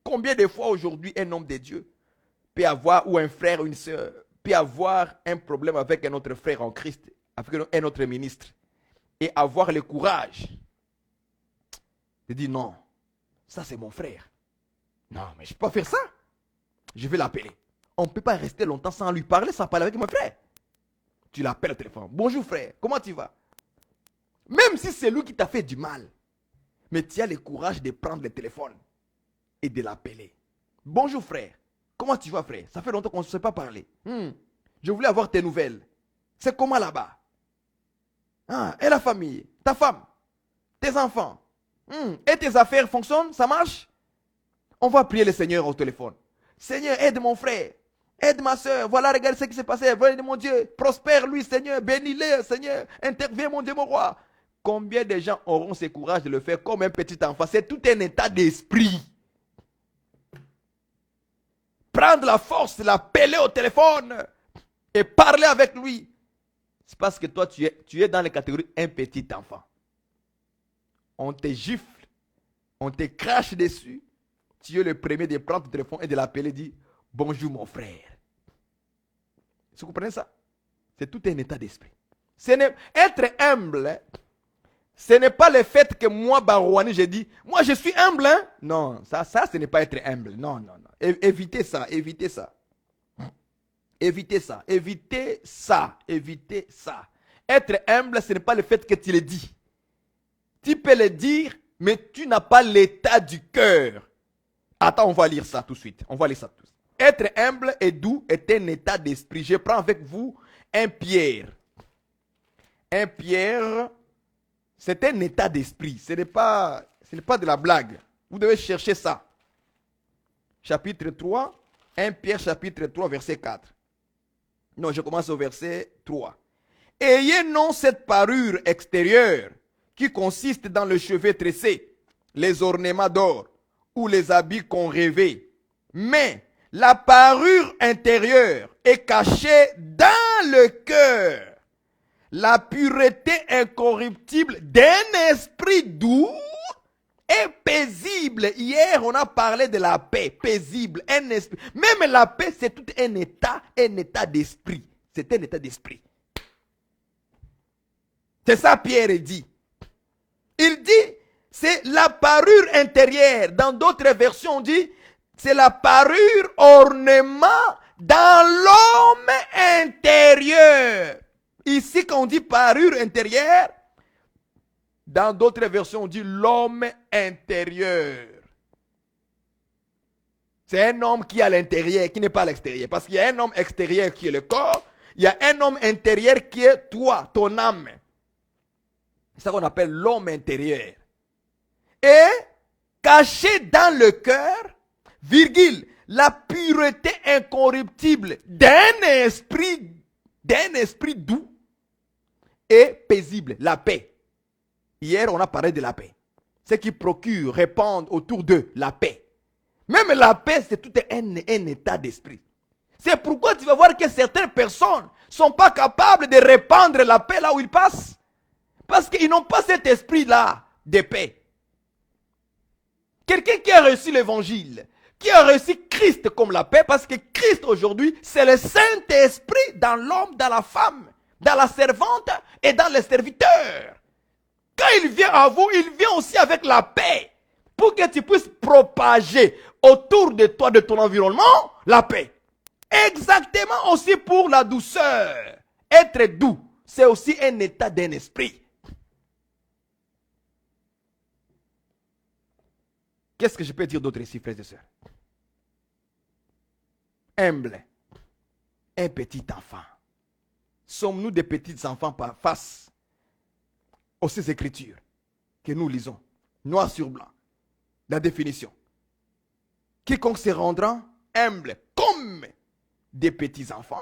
Combien de fois aujourd'hui un homme de Dieu peut avoir, ou un frère ou une soeur, peut avoir un problème avec un autre frère en Christ, avec un autre ministre, et avoir le courage de dire non, ça c'est mon frère. Non, mais je ne peux pas faire ça. Je vais l'appeler. On ne peut pas rester longtemps sans lui parler, sans parler avec mon frère. Tu l'appelles au téléphone. Bonjour frère, comment tu vas? Même si c'est lui qui t'a fait du mal, mais tu as le courage de prendre le téléphone et de l'appeler. Bonjour frère, comment tu vas frère? Ça fait longtemps qu'on ne se sait pas parler. Je voulais avoir tes nouvelles. C'est comment là-bas? Et la famille, ta femme, tes enfants, et tes affaires fonctionnent, ça marche? On va prier le Seigneur au téléphone. Seigneur, aide mon frère, aide ma soeur, voilà, regarde ce qui s'est passé, voilà mon Dieu, prospère lui Seigneur, bénis-le Seigneur, interviens mon Dieu mon roi. Combien de gens auront ce courage de le faire comme un petit enfant? C'est tout un état d'esprit. Prendre la force, l'appeler au téléphone et parler avec lui. C'est parce que toi, tu es dans la catégorie un petit enfant. On te gifle, on te crache dessus. Tu es le premier de prendre ton téléphone et de l'appeler et de dire bonjour mon frère. Vous comprenez ça? C'est tout un état d'esprit. Être humble, ce n'est pas le fait que moi, Barouani, j'ai dit, moi je suis humble. Hein? Non, ça ce n'est pas être humble. Non, non, non. Évitez ça, évitez ça. Évitez ça, évitez ça, évitez ça. Être humble, ce n'est pas le fait que tu le dis. Tu peux le dire, mais tu n'as pas l'état du cœur. Attends, on va lire ça tout de suite. On va lire ça tout de suite. Être humble et doux est un état d'esprit. Je prends avec vous un Pierre. Un Pierre, c'est un état d'esprit. Ce n'est pas de la blague. Vous devez chercher ça. Chapitre 3, 1 Pierre chapitre 3, verset 4. Non, je commence au verset 3. Ayez non cette parure extérieure qui consiste dans le cheveu tressé, les ornements d'or ou les habits qu'on rêvait. Mais la parure intérieure est cachée dans le cœur. La pureté incorruptible d'un esprit doux et paisible. Hier, on a parlé de la paix, paisible, un esprit. Même la paix, c'est tout un état d'esprit. C'est un état d'esprit. C'est ça Pierre dit. Il dit, c'est la parure intérieure. Dans d'autres versions, on dit, c'est la parure ornement dans l'homme intérieur. Ici, quand on dit parure intérieure, Dans d'autres versions, on dit l'homme intérieur. C'est un homme qui est à l'intérieur, qui n'est pas à l'extérieur. Parce qu'il y a un homme extérieur qui est le corps. Il y a un homme intérieur qui est toi, ton âme. C'est ça qu'on appelle l'homme intérieur. Et caché dans le cœur, virgule, la pureté incorruptible d'un esprit doux et paisible, la paix. Hier, on a parlé de la paix. Ce qui procure, répandent autour d'eux, la paix. Même la paix, c'est tout un état d'esprit. C'est pourquoi tu vas voir que certaines personnes ne sont pas capables de répandre la paix là où ils passent. Parce qu'ils n'ont pas cet esprit-là de paix. Quelqu'un qui a reçu l'évangile, qui a reçu Christ comme la paix, parce que Christ aujourd'hui, c'est le Saint-Esprit dans l'homme, dans la femme, dans la servante et dans le serviteur. Quand il vient à vous, il vient aussi avec la paix. Pour que tu puisses propager autour de toi, de ton environnement, la paix. Exactement aussi pour la douceur. Être doux, c'est aussi un état d'un esprit. Qu'est-ce que je peux dire d'autre ici, frères et sœurs? Humble. Un petit enfant. Sommes-nous des petits enfants face aux ces écritures que nous lisons, noir sur blanc? La définition. Quiconque se rendra humble comme des petits enfants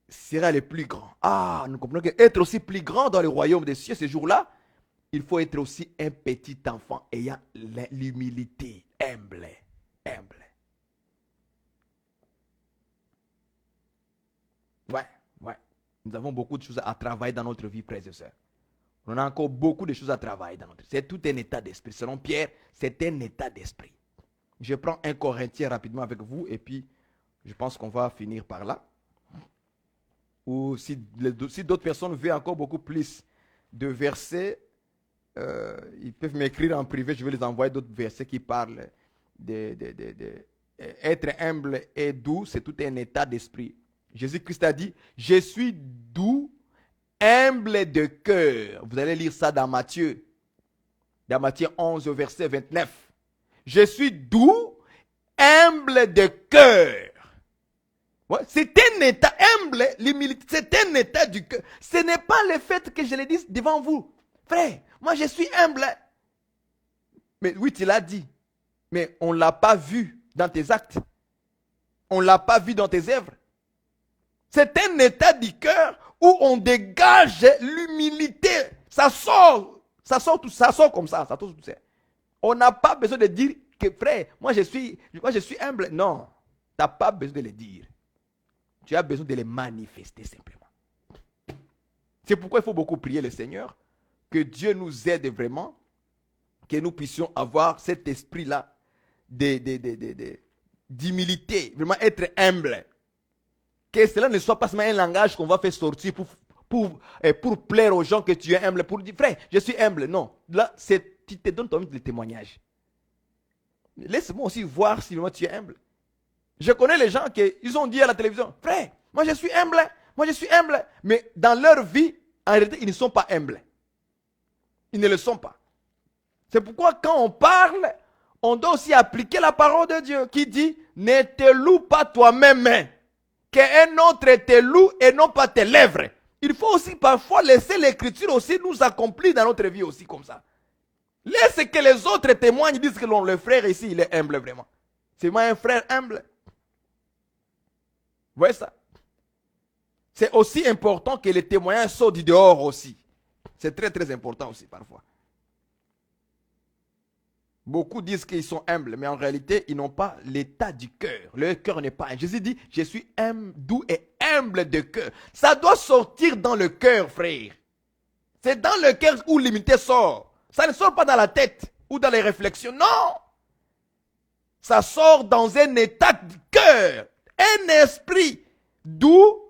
sera le plus grand. Ah, nous comprenons qu'être aussi plus grand dans le royaume des cieux ce jour-là, il faut être aussi un petit enfant ayant l'humilité, humble. Ouais. Nous avons beaucoup de choses à travailler dans notre vie, frères et sœurs. On a encore beaucoup de choses à travailler dans notre vie. C'est tout un état d'esprit. Selon Pierre, c'est un état d'esprit. Je prends 1 Corinthiens rapidement avec vous et puis je pense qu'on va finir par là. Ou si d'autres personnes veulent encore beaucoup plus de versets, ils peuvent m'écrire en privé, je vais les envoyer d'autres versets qui parlent être humble et doux, c'est tout un état d'esprit. Jésus-Christ a dit, je suis doux, humble de cœur. Vous allez lire ça dans Matthieu 11, verset 29. Je suis doux, humble de cœur. Ouais, c'est un état humble, l'humilité, c'est un état du cœur. Ce n'est pas le fait que je le dise devant vous. Frère, moi je suis humble. Mais oui, tu l'as dit. Mais on ne l'a pas vu dans tes actes. On ne l'a pas vu dans tes œuvres. C'est un état du cœur où on dégage l'humilité. Ça sort comme ça. On n'a pas besoin de dire que frère, moi je suis humble. Non, tu n'as pas besoin de le dire. Tu as besoin de les manifester simplement. C'est pourquoi il faut beaucoup prier le Seigneur, que Dieu nous aide vraiment, que nous puissions avoir cet esprit-là d'humilité, vraiment être humble. Que cela ne soit pas seulement un langage qu'on va faire sortir pour plaire aux gens que tu es humble, pour dire, frère, je suis humble. Non, là, tu te donnes toi-même le témoignage. Laisse-moi aussi voir si vraiment tu es humble. Je connais les gens qui ils ont dit à la télévision, frère, moi je suis humble, mais dans leur vie, en réalité, ils ne sont pas humbles. Ils ne le sont pas. C'est pourquoi quand on parle, on doit aussi appliquer la parole de Dieu qui dit, ne te loue pas toi-même, qu'un autre te loue et non pas tes lèvres. Il faut aussi parfois laisser l'écriture aussi nous accomplir dans notre vie aussi comme ça. Laisse que les autres témoignent, disent que le frère ici, il est humble vraiment. C'est moi un frère humble. Vous voyez ça? C'est aussi important que les témoignages sortent du dehors aussi. C'est très très important aussi parfois. Beaucoup disent qu'ils sont humbles, mais en réalité, ils n'ont pas l'état du cœur. Leur cœur n'est pas humble. Jésus dit, je suis doux et humble de cœur. Ça doit sortir dans le cœur, frère. C'est dans le cœur où l'humilité sort. Ça ne sort pas dans la tête ou dans les réflexions. Non! Ça sort dans un état du cœur. Un esprit doux.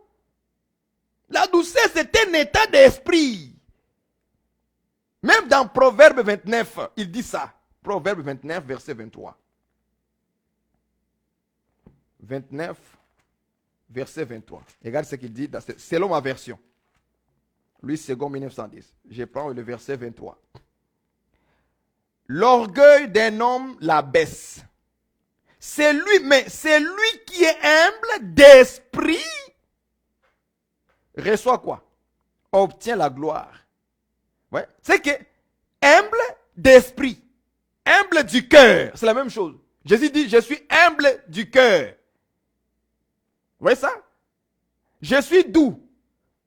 La douceur, c'est un état d'esprit. Même dans Proverbe 29, il dit ça. Proverbe 29, verset 23. 29, verset 23. Regarde ce qu'il dit, selon ma version. Louis II 1910. Je prends le verset 23. L'orgueil d'un homme l'abaisse. C'est lui qui est humble d'esprit reçoit quoi? Obtient la gloire. Ouais. C'est que humble d'esprit, humble du cœur, c'est la même chose. Jésus dit, je suis humble du cœur. Vous voyez ça? Je suis doux.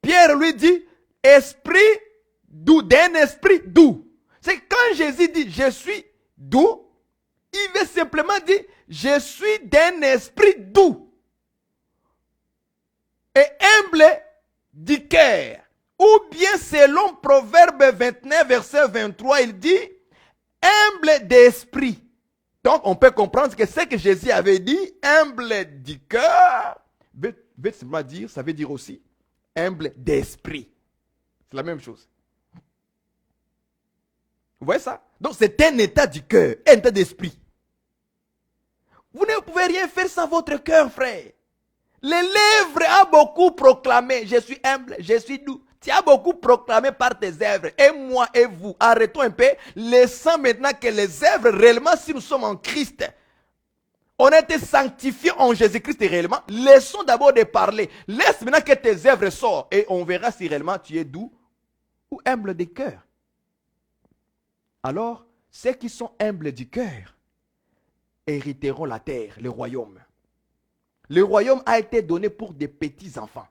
Pierre lui dit, esprit doux, d'un esprit doux. C'est quand Jésus dit, je suis doux, il veut simplement dire, je suis d'un esprit doux et humble du cœur. Ou bien selon Proverbe 29, verset 23, il dit, humble d'esprit. Donc on peut comprendre que ce que Jésus avait dit, humble du cœur, veut simplement dire, ça veut dire aussi, humble d'esprit. C'est la même chose. Vous voyez ça? Donc c'est un état du cœur, un état d'esprit. Vous ne pouvez rien faire sans votre cœur, frère. Les lèvres ont beaucoup proclamé, je suis humble, je suis doux. Tu as beaucoup proclamé par tes œuvres. Et moi et vous, arrêtons un peu. Laissons maintenant que les œuvres, réellement, si nous sommes en Christ, on a été sanctifiés en Jésus-Christ réellement. Laissons d'abord de parler. Laisse maintenant que tes œuvres sortent. Et on verra si réellement tu es doux ou humble de cœur. Alors, ceux qui sont humbles du cœur hériteront la terre, le royaume. Le royaume a été donné pour des petits enfants.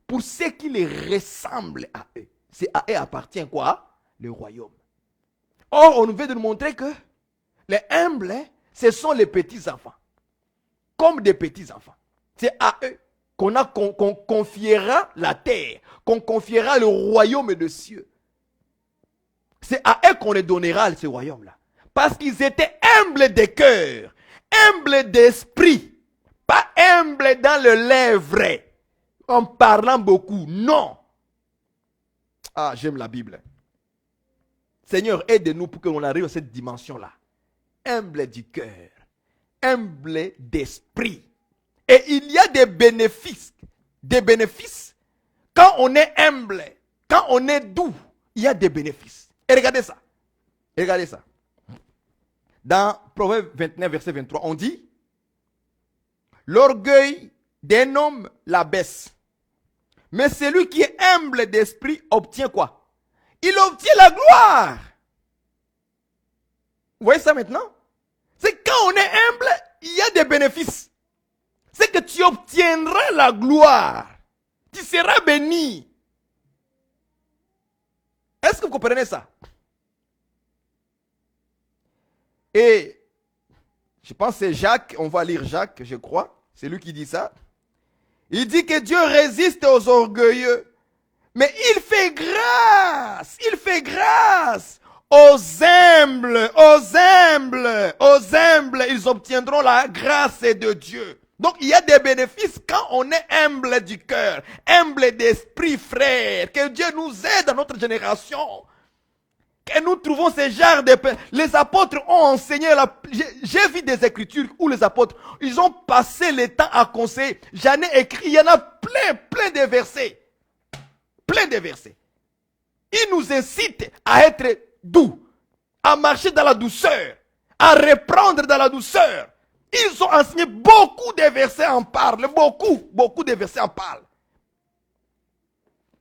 Pour ceux qui les ressemblent à eux. C'est à eux appartient quoi? Le royaume. Or, on veut nous montrer que les humbles, ce sont les petits enfants. Comme des petits enfants. C'est à eux qu'on confiera la terre, qu'on confiera le royaume des cieux. C'est à eux qu'on les donnera ce royaume-là. Parce qu'ils étaient humbles de cœur, humbles d'esprit, pas humbles dans le lèvre, en parlant beaucoup. Non. Ah, j'aime la Bible. Seigneur, aide-nous pour qu'on arrive à cette dimension-là. Humble du cœur, humble d'esprit. Et il y a des bénéfices. Des bénéfices. Quand on est humble, quand on est doux, il y a des bénéfices. Et regardez ça. Regardez ça. Dans Proverbe 29, verset 23, on dit, l'orgueil d'un homme l'abaisse. Mais celui qui est humble d'esprit obtient quoi? Il obtient la gloire. Vous voyez ça maintenant? C'est quand on est humble, il y a des bénéfices. C'est que tu obtiendras la gloire. Tu seras béni. Est-ce que vous comprenez ça? Et je pense que c'est Jacques, on va lire Jacques, je crois. C'est lui qui dit ça. Il dit que Dieu résiste aux orgueilleux. Mais il fait grâce aux humbles, ils obtiendront la grâce de Dieu. Donc il y a des bénéfices quand on est humble du cœur, humble d'esprit, frère. Que Dieu nous aide dans notre génération. Que nous trouvons ces genres de... Les apôtres ont enseigné... J'ai vu des écritures où les apôtres, ils ont passé le temps à conseiller. J'en ai écrit, il y en a plein de versets. Plein de versets. Ils nous incitent à être doux, à marcher dans la douceur, à reprendre dans la douceur. Ils ont enseigné beaucoup de versets en parlent. Beaucoup de versets en parlent.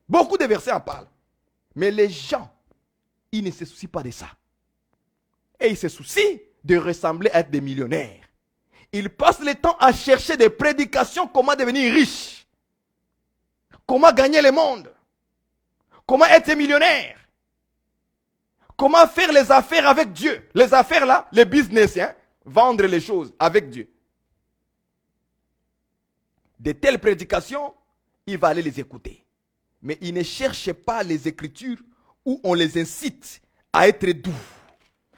Beaucoup de versets en parlent. Mais les gens, ils ne se soucient pas de ça. Et ils se soucient de ressembler à être des millionnaires. Ils passent le temps à chercher des prédications, comment devenir riche. Comment gagner le monde. Comment être millionnaire. Comment faire les affaires avec Dieu. Les affaires là, les business, hein, vendre les choses avec Dieu. De telles prédications, il va aller les écouter. Mais il ne cherche pas les écritures où on les incite à être doux,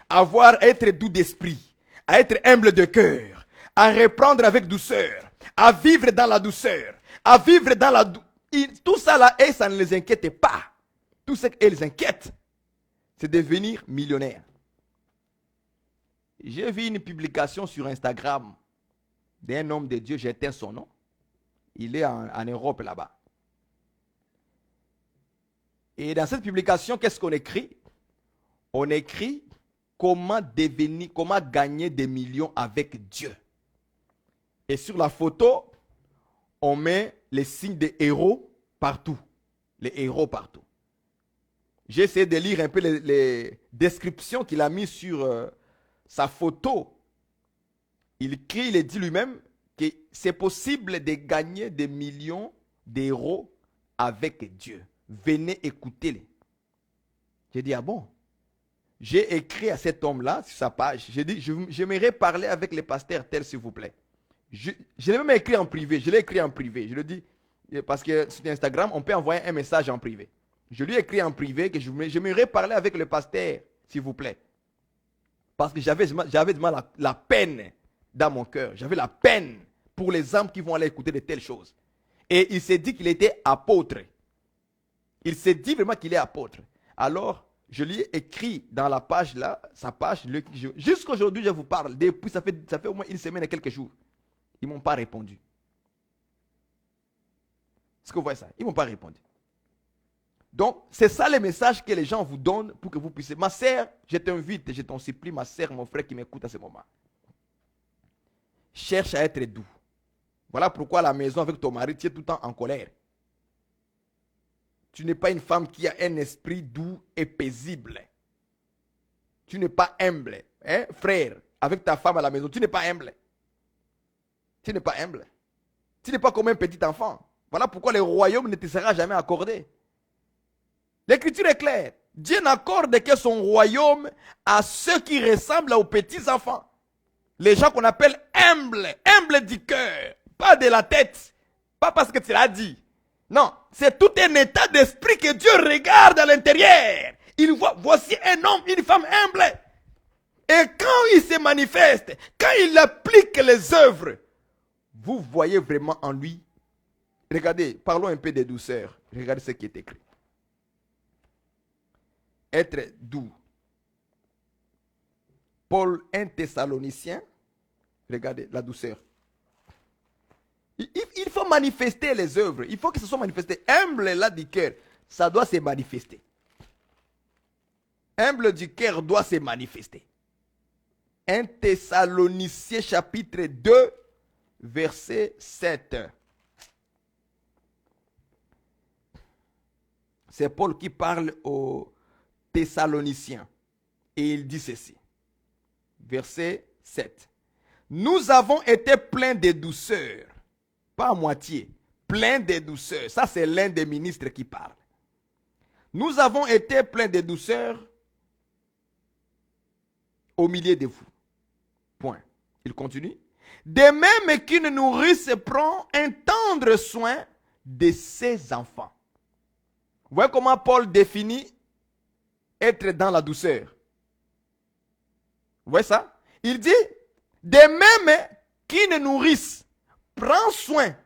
à être doux d'esprit, à être humble de cœur, à reprendre avec douceur, à vivre dans la douceur, à vivre dans la douceur. Tout ça là, et ça ne les inquiète pas. Tout ce qui les inquiète, c'est de devenir millionnaire. J'ai vu une publication sur Instagram d'un homme de Dieu, j'éteins son nom. Il est en Europe là-bas. Et dans cette publication, qu'est-ce qu'on écrit? On écrit comment gagner des millions avec Dieu. Et sur la photo, on met les signes des héros partout. Les héros partout. J'ai essayé de lire un peu les descriptions qu'il a mis sur sa photo. Il dit lui-même que c'est possible de gagner des millions d'euros avec Dieu. Venez écouter-les. J'ai dit, ah bon? J'ai écrit à cet homme-là, sur sa page, j'ai dit, j'aimerais parler avec le pasteur tel, s'il vous plaît. Je l'ai même écrit en privé, je le dis, parce que sur Instagram, on peut envoyer un message en privé. Je lui ai écrit en privé que j'aimerais parler avec le pasteur, s'il vous plaît. Parce que j'avais la peine dans mon cœur. J'avais la peine pour les âmes qui vont aller écouter de telles choses. Et il s'est dit qu'il était apôtre. Il s'est dit vraiment qu'il est apôtre. Alors, je lui ai écrit dans la page là, sa page, jusqu'à aujourd'hui je vous parle, depuis ça fait au moins une semaine et quelques jours. Ils ne m'ont pas répondu. Est-ce que vous voyez ça? Ils ne m'ont pas répondu. Donc, c'est ça le message que les gens vous donnent pour que vous puissiez. Ma sœur, je t'invite, je t'en supplie, ma sœur, mon frère qui m'écoute à ce moment. Cherche à être doux. Voilà pourquoi à la maison avec ton mari, tu es tout le temps en colère. Tu n'es pas une femme qui a un esprit doux et paisible. Tu n'es pas humble. Hein, frère, avec ta femme à la maison, tu n'es pas humble. Tu n'es pas humble. Tu n'es pas comme un petit enfant. Voilà pourquoi le royaume ne te sera jamais accordé. L'écriture est claire. Dieu n'accorde que son royaume à ceux qui ressemblent aux petits enfants. Les gens qu'on appelle humbles du cœur. Pas de la tête. Pas parce que tu l'as dit. Non, c'est tout un état d'esprit que Dieu regarde à l'intérieur. Il voit, voici un homme, une femme humble. Et quand il se manifeste, quand il applique les œuvres, vous voyez vraiment en lui. Regardez, parlons un peu de douceur. Regardez ce qui est écrit. Être doux. Paul, un Thessalonicien, regardez la douceur. Il faut manifester les œuvres. Il faut que ce soit manifesté. Humble là du cœur, ça doit se manifester. Humble du cœur doit se manifester. 1 Thessaloniciens chapitre 2, verset 7. C'est Paul qui parle aux Thessaloniciens. Et il dit ceci. Verset 7. Nous avons été pleins de douceur. Pas à moitié. Pleins de douceur. Ça, c'est l'un des ministres qui parle. Nous avons été pleins de douceur au milieu de vous. Point. Il continue. De même qu'une nourrice prend un tendre soin de ses enfants. Vous voyez comment Paul définit être dans la douceur. Vous voyez ça? Il dit, de même qu'une nourrice prend soin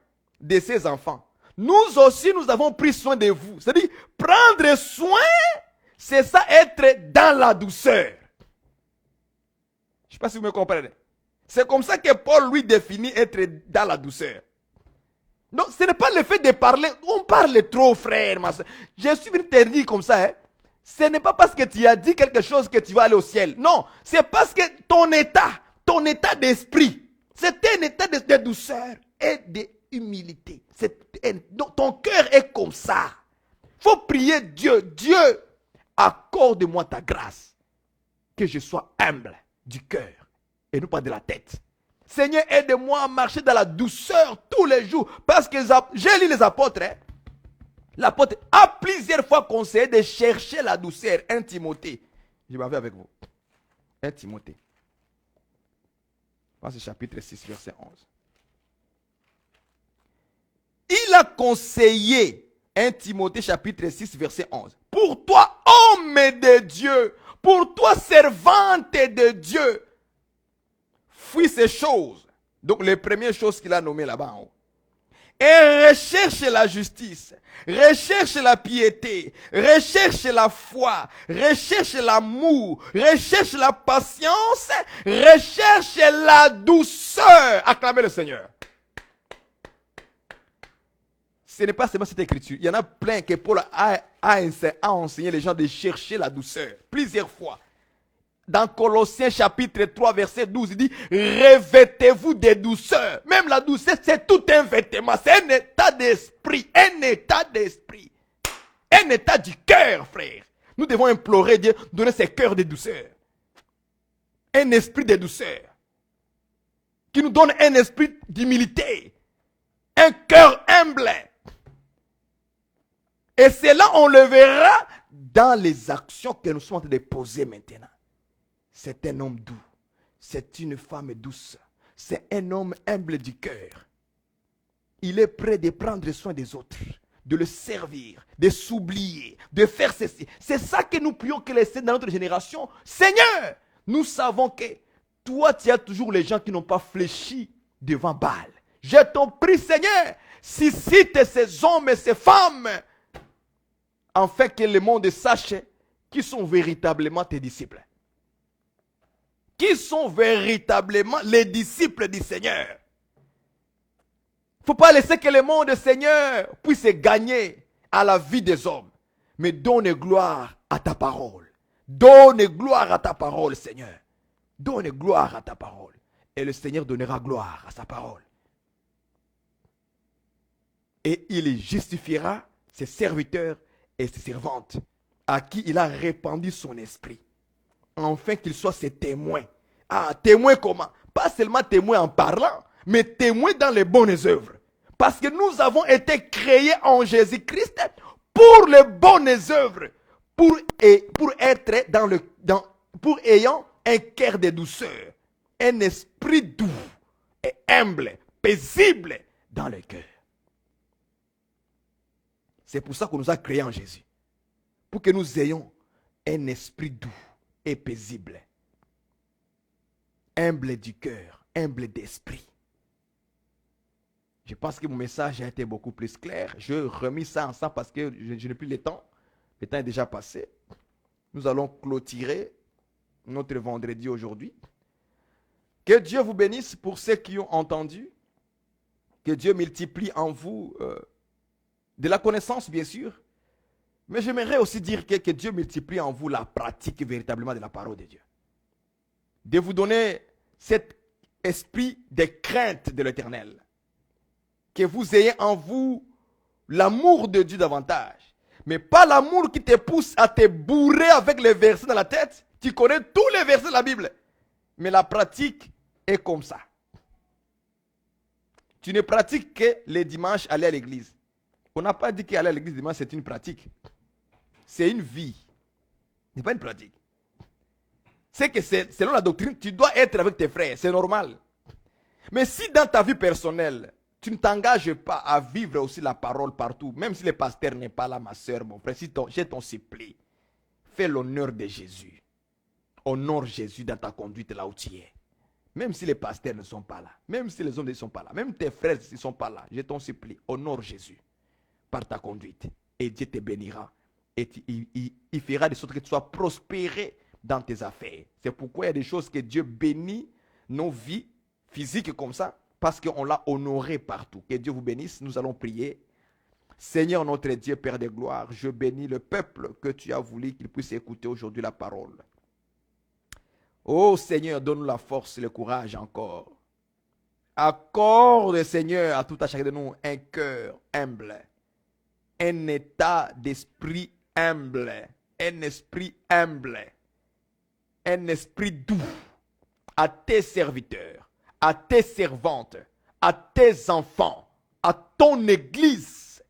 de ses enfants, nous aussi nous avons pris soin de vous. C'est-à-dire, prendre soin, c'est ça être dans la douceur. Je ne sais pas si vous me comprenez. C'est comme ça que Paul lui définit être dans la douceur. Donc, ce n'est pas le fait de parler. On parle trop, frère, ma soeur. Je suis venu te dire comme ça. Hein. Ce n'est pas parce que tu as dit quelque chose que tu vas aller au ciel. Non, c'est parce que ton état d'esprit, c'est un état de douceur et d'humilité. Ton cœur est comme ça. Il faut prier Dieu. Dieu, accorde-moi ta grâce. Que je sois humble du cœur et non pas de la tête. Seigneur, aide-moi à marcher dans la douceur tous les jours. Parce que j'ai lu les apôtres. Hein. L'apôtre a plusieurs fois conseillé de chercher la douceur. 1 Timothée. Je m'en vais avec vous. 1 Timothée. C'est chapitre 6, verset 11. Il a conseillé 1 Timothée chapitre 6, verset 11. Pour toi, homme de Dieu, pour toi, servante de Dieu, fuis ces choses. Donc, les premières choses qu'il a nommées là-bas en haut. Et recherche la justice, recherche la piété, recherche la foi, recherche l'amour, recherche la patience, recherche la douceur. Acclamez le Seigneur. Ce n'est pas seulement cette écriture. Il y en a plein que Paul a enseigné les gens de chercher la douceur. Plusieurs fois. Dans Colossiens chapitre 3 verset 12, il dit « Revêtez-vous de douceur ». Même la douceur, c'est tout un vêtement. C'est un état d'esprit. Un état d'esprit. Un état du cœur, frère. Nous devons implorer Dieu de donner ce cœur de douceur. Un esprit de douceur. Qui nous donne un esprit d'humilité. Un cœur humble. Et cela, on le verra dans les actions que nous sommes en train de poser maintenant. C'est un homme doux. C'est une femme douce. C'est un homme humble du cœur. Il est prêt de prendre soin des autres, de le servir, de s'oublier, de faire ceci. C'est ça que nous prions que les dans notre génération. Seigneur, nous savons que toi, tu as toujours les gens qui n'ont pas fléchi devant Baal. Je t'en prie, Seigneur, suscite ces hommes et ces femmes, afin que le monde sache qui sont véritablement tes disciples. Qui sont véritablement les disciples du Seigneur. Il ne faut pas laisser que le monde, Seigneur, puisse gagner à la vie des hommes. Mais donne gloire à ta parole. Donne gloire à ta parole, Seigneur. Donne gloire à ta parole. Et le Seigneur donnera gloire à sa parole. Et il justifiera ses serviteurs et ses servantes à qui il a répandu son esprit. Afin qu'ils soient ses témoins. Ah, témoins comment? Pas seulement témoins en parlant, mais témoins dans les bonnes œuvres. Parce que nous avons été créés en Jésus-Christ pour les bonnes œuvres. Pour être pour ayant un cœur de douceur. Un esprit doux et humble, paisible dans le cœur. C'est pour ça qu'on nous a créés en Jésus. Pour que nous ayons un esprit doux et paisible. Humble du cœur, humble d'esprit. Je pense que mon message a été beaucoup plus clair. Je remis ça ensemble parce que je n'ai plus le temps. Le temps est déjà passé. Nous allons clôturer notre vendredi aujourd'hui. Que Dieu vous bénisse pour ceux qui ont entendu. Que Dieu multiplie en vous de la connaissance, bien sûr. Mais j'aimerais aussi dire que Dieu multiplie en vous la pratique véritablement de la parole de Dieu. De vous donner cet esprit de crainte de l'Éternel. Que vous ayez en vous l'amour de Dieu davantage. Mais pas l'amour qui te pousse à te bourrer avec les versets dans la tête. Tu connais tous les versets de la Bible. Mais la pratique est comme ça. Tu ne pratiques que les dimanches aller à l'église. On n'a pas dit qu'aller à l'église dimanche c'est une pratique. C'est une vie. Ce n'est pas une pratique. C'est que selon la doctrine, tu dois être avec tes frères. C'est normal. Mais si dans ta vie personnelle, tu ne t'engages pas à vivre aussi la parole partout, même si le pasteur n'est pas là, ma soeur, mon frère, si j'ai ton supplie, fais l'honneur de Jésus. Honore Jésus dans ta conduite là où tu es. Même si les pasteurs ne sont pas là, même si les hommes ne sont pas là, même tes frères ne sont pas là, je t'en supplie, honore Jésus par ta conduite. Et Dieu te bénira. Et il fera de sorte que tu sois prospéré dans tes affaires. C'est pourquoi il y a des choses que Dieu bénit nos vies physiques comme ça, parce qu'on l'a honoré partout. Que Dieu vous bénisse. Nous allons prier. Seigneur notre Dieu, Père de gloire, je bénis le peuple que tu as voulu qu'il puisse écouter aujourd'hui la parole. Oh Seigneur, donne-nous la force et le courage encore. Accorde, Seigneur, à tout à chacun de nous un cœur humble, un état d'esprit humble, un esprit humble, un esprit doux à tes serviteurs, à tes servantes, à tes enfants, à ton église.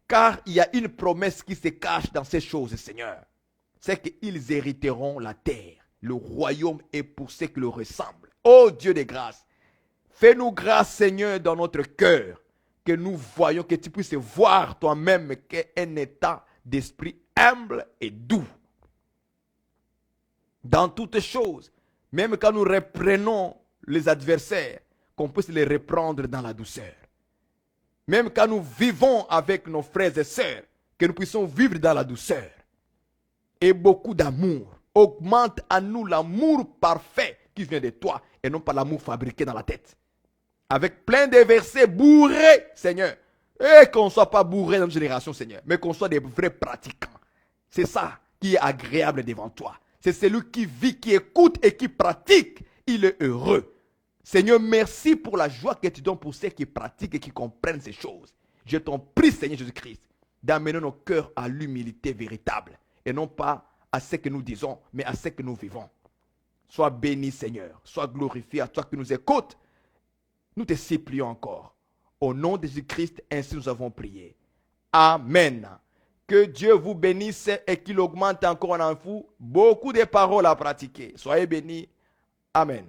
Car il y a une promesse qui se cache dans ces choses, Seigneur. C'est qu'ils hériteront la terre. Le royaume est pour ceux qui le ressemblent. Oh Dieu de grâce, fais-nous grâce, Seigneur, dans notre cœur, que nous voyons, que tu puisses voir toi-même qu'un état d'esprit humble et doux. Dans toutes choses, même quand nous reprenons les adversaires, qu'on puisse les reprendre dans la douceur. Même quand nous vivons avec nos frères et sœurs, que nous puissions vivre dans la douceur. Et beaucoup d'amour. Augmente à nous l'amour parfait qui vient de toi et non pas l'amour fabriqué dans la tête. Avec plein de versets bourrés, Seigneur, Et qu'on ne soit pas bourré dans notre génération, Seigneur, mais qu'on soit des vrais pratiquants. C'est ça qui est agréable devant toi. C'est celui qui vit, qui écoute et qui pratique. Il est heureux. Seigneur, merci pour la joie que tu donnes pour ceux qui pratiquent et qui comprennent ces choses. Je t'en prie, Seigneur Jésus-Christ, d'amener nos cœurs à l'humilité véritable. Et non pas à ce que nous disons, mais à ce que nous vivons. Sois béni, Seigneur. Sois glorifié à toi qui nous écoutes. Nous te supplions encore. Au nom de Jésus-Christ, ainsi nous avons prié. Amen. Que Dieu vous bénisse et qu'il augmente encore en vous beaucoup de paroles à pratiquer. Soyez bénis. Amen.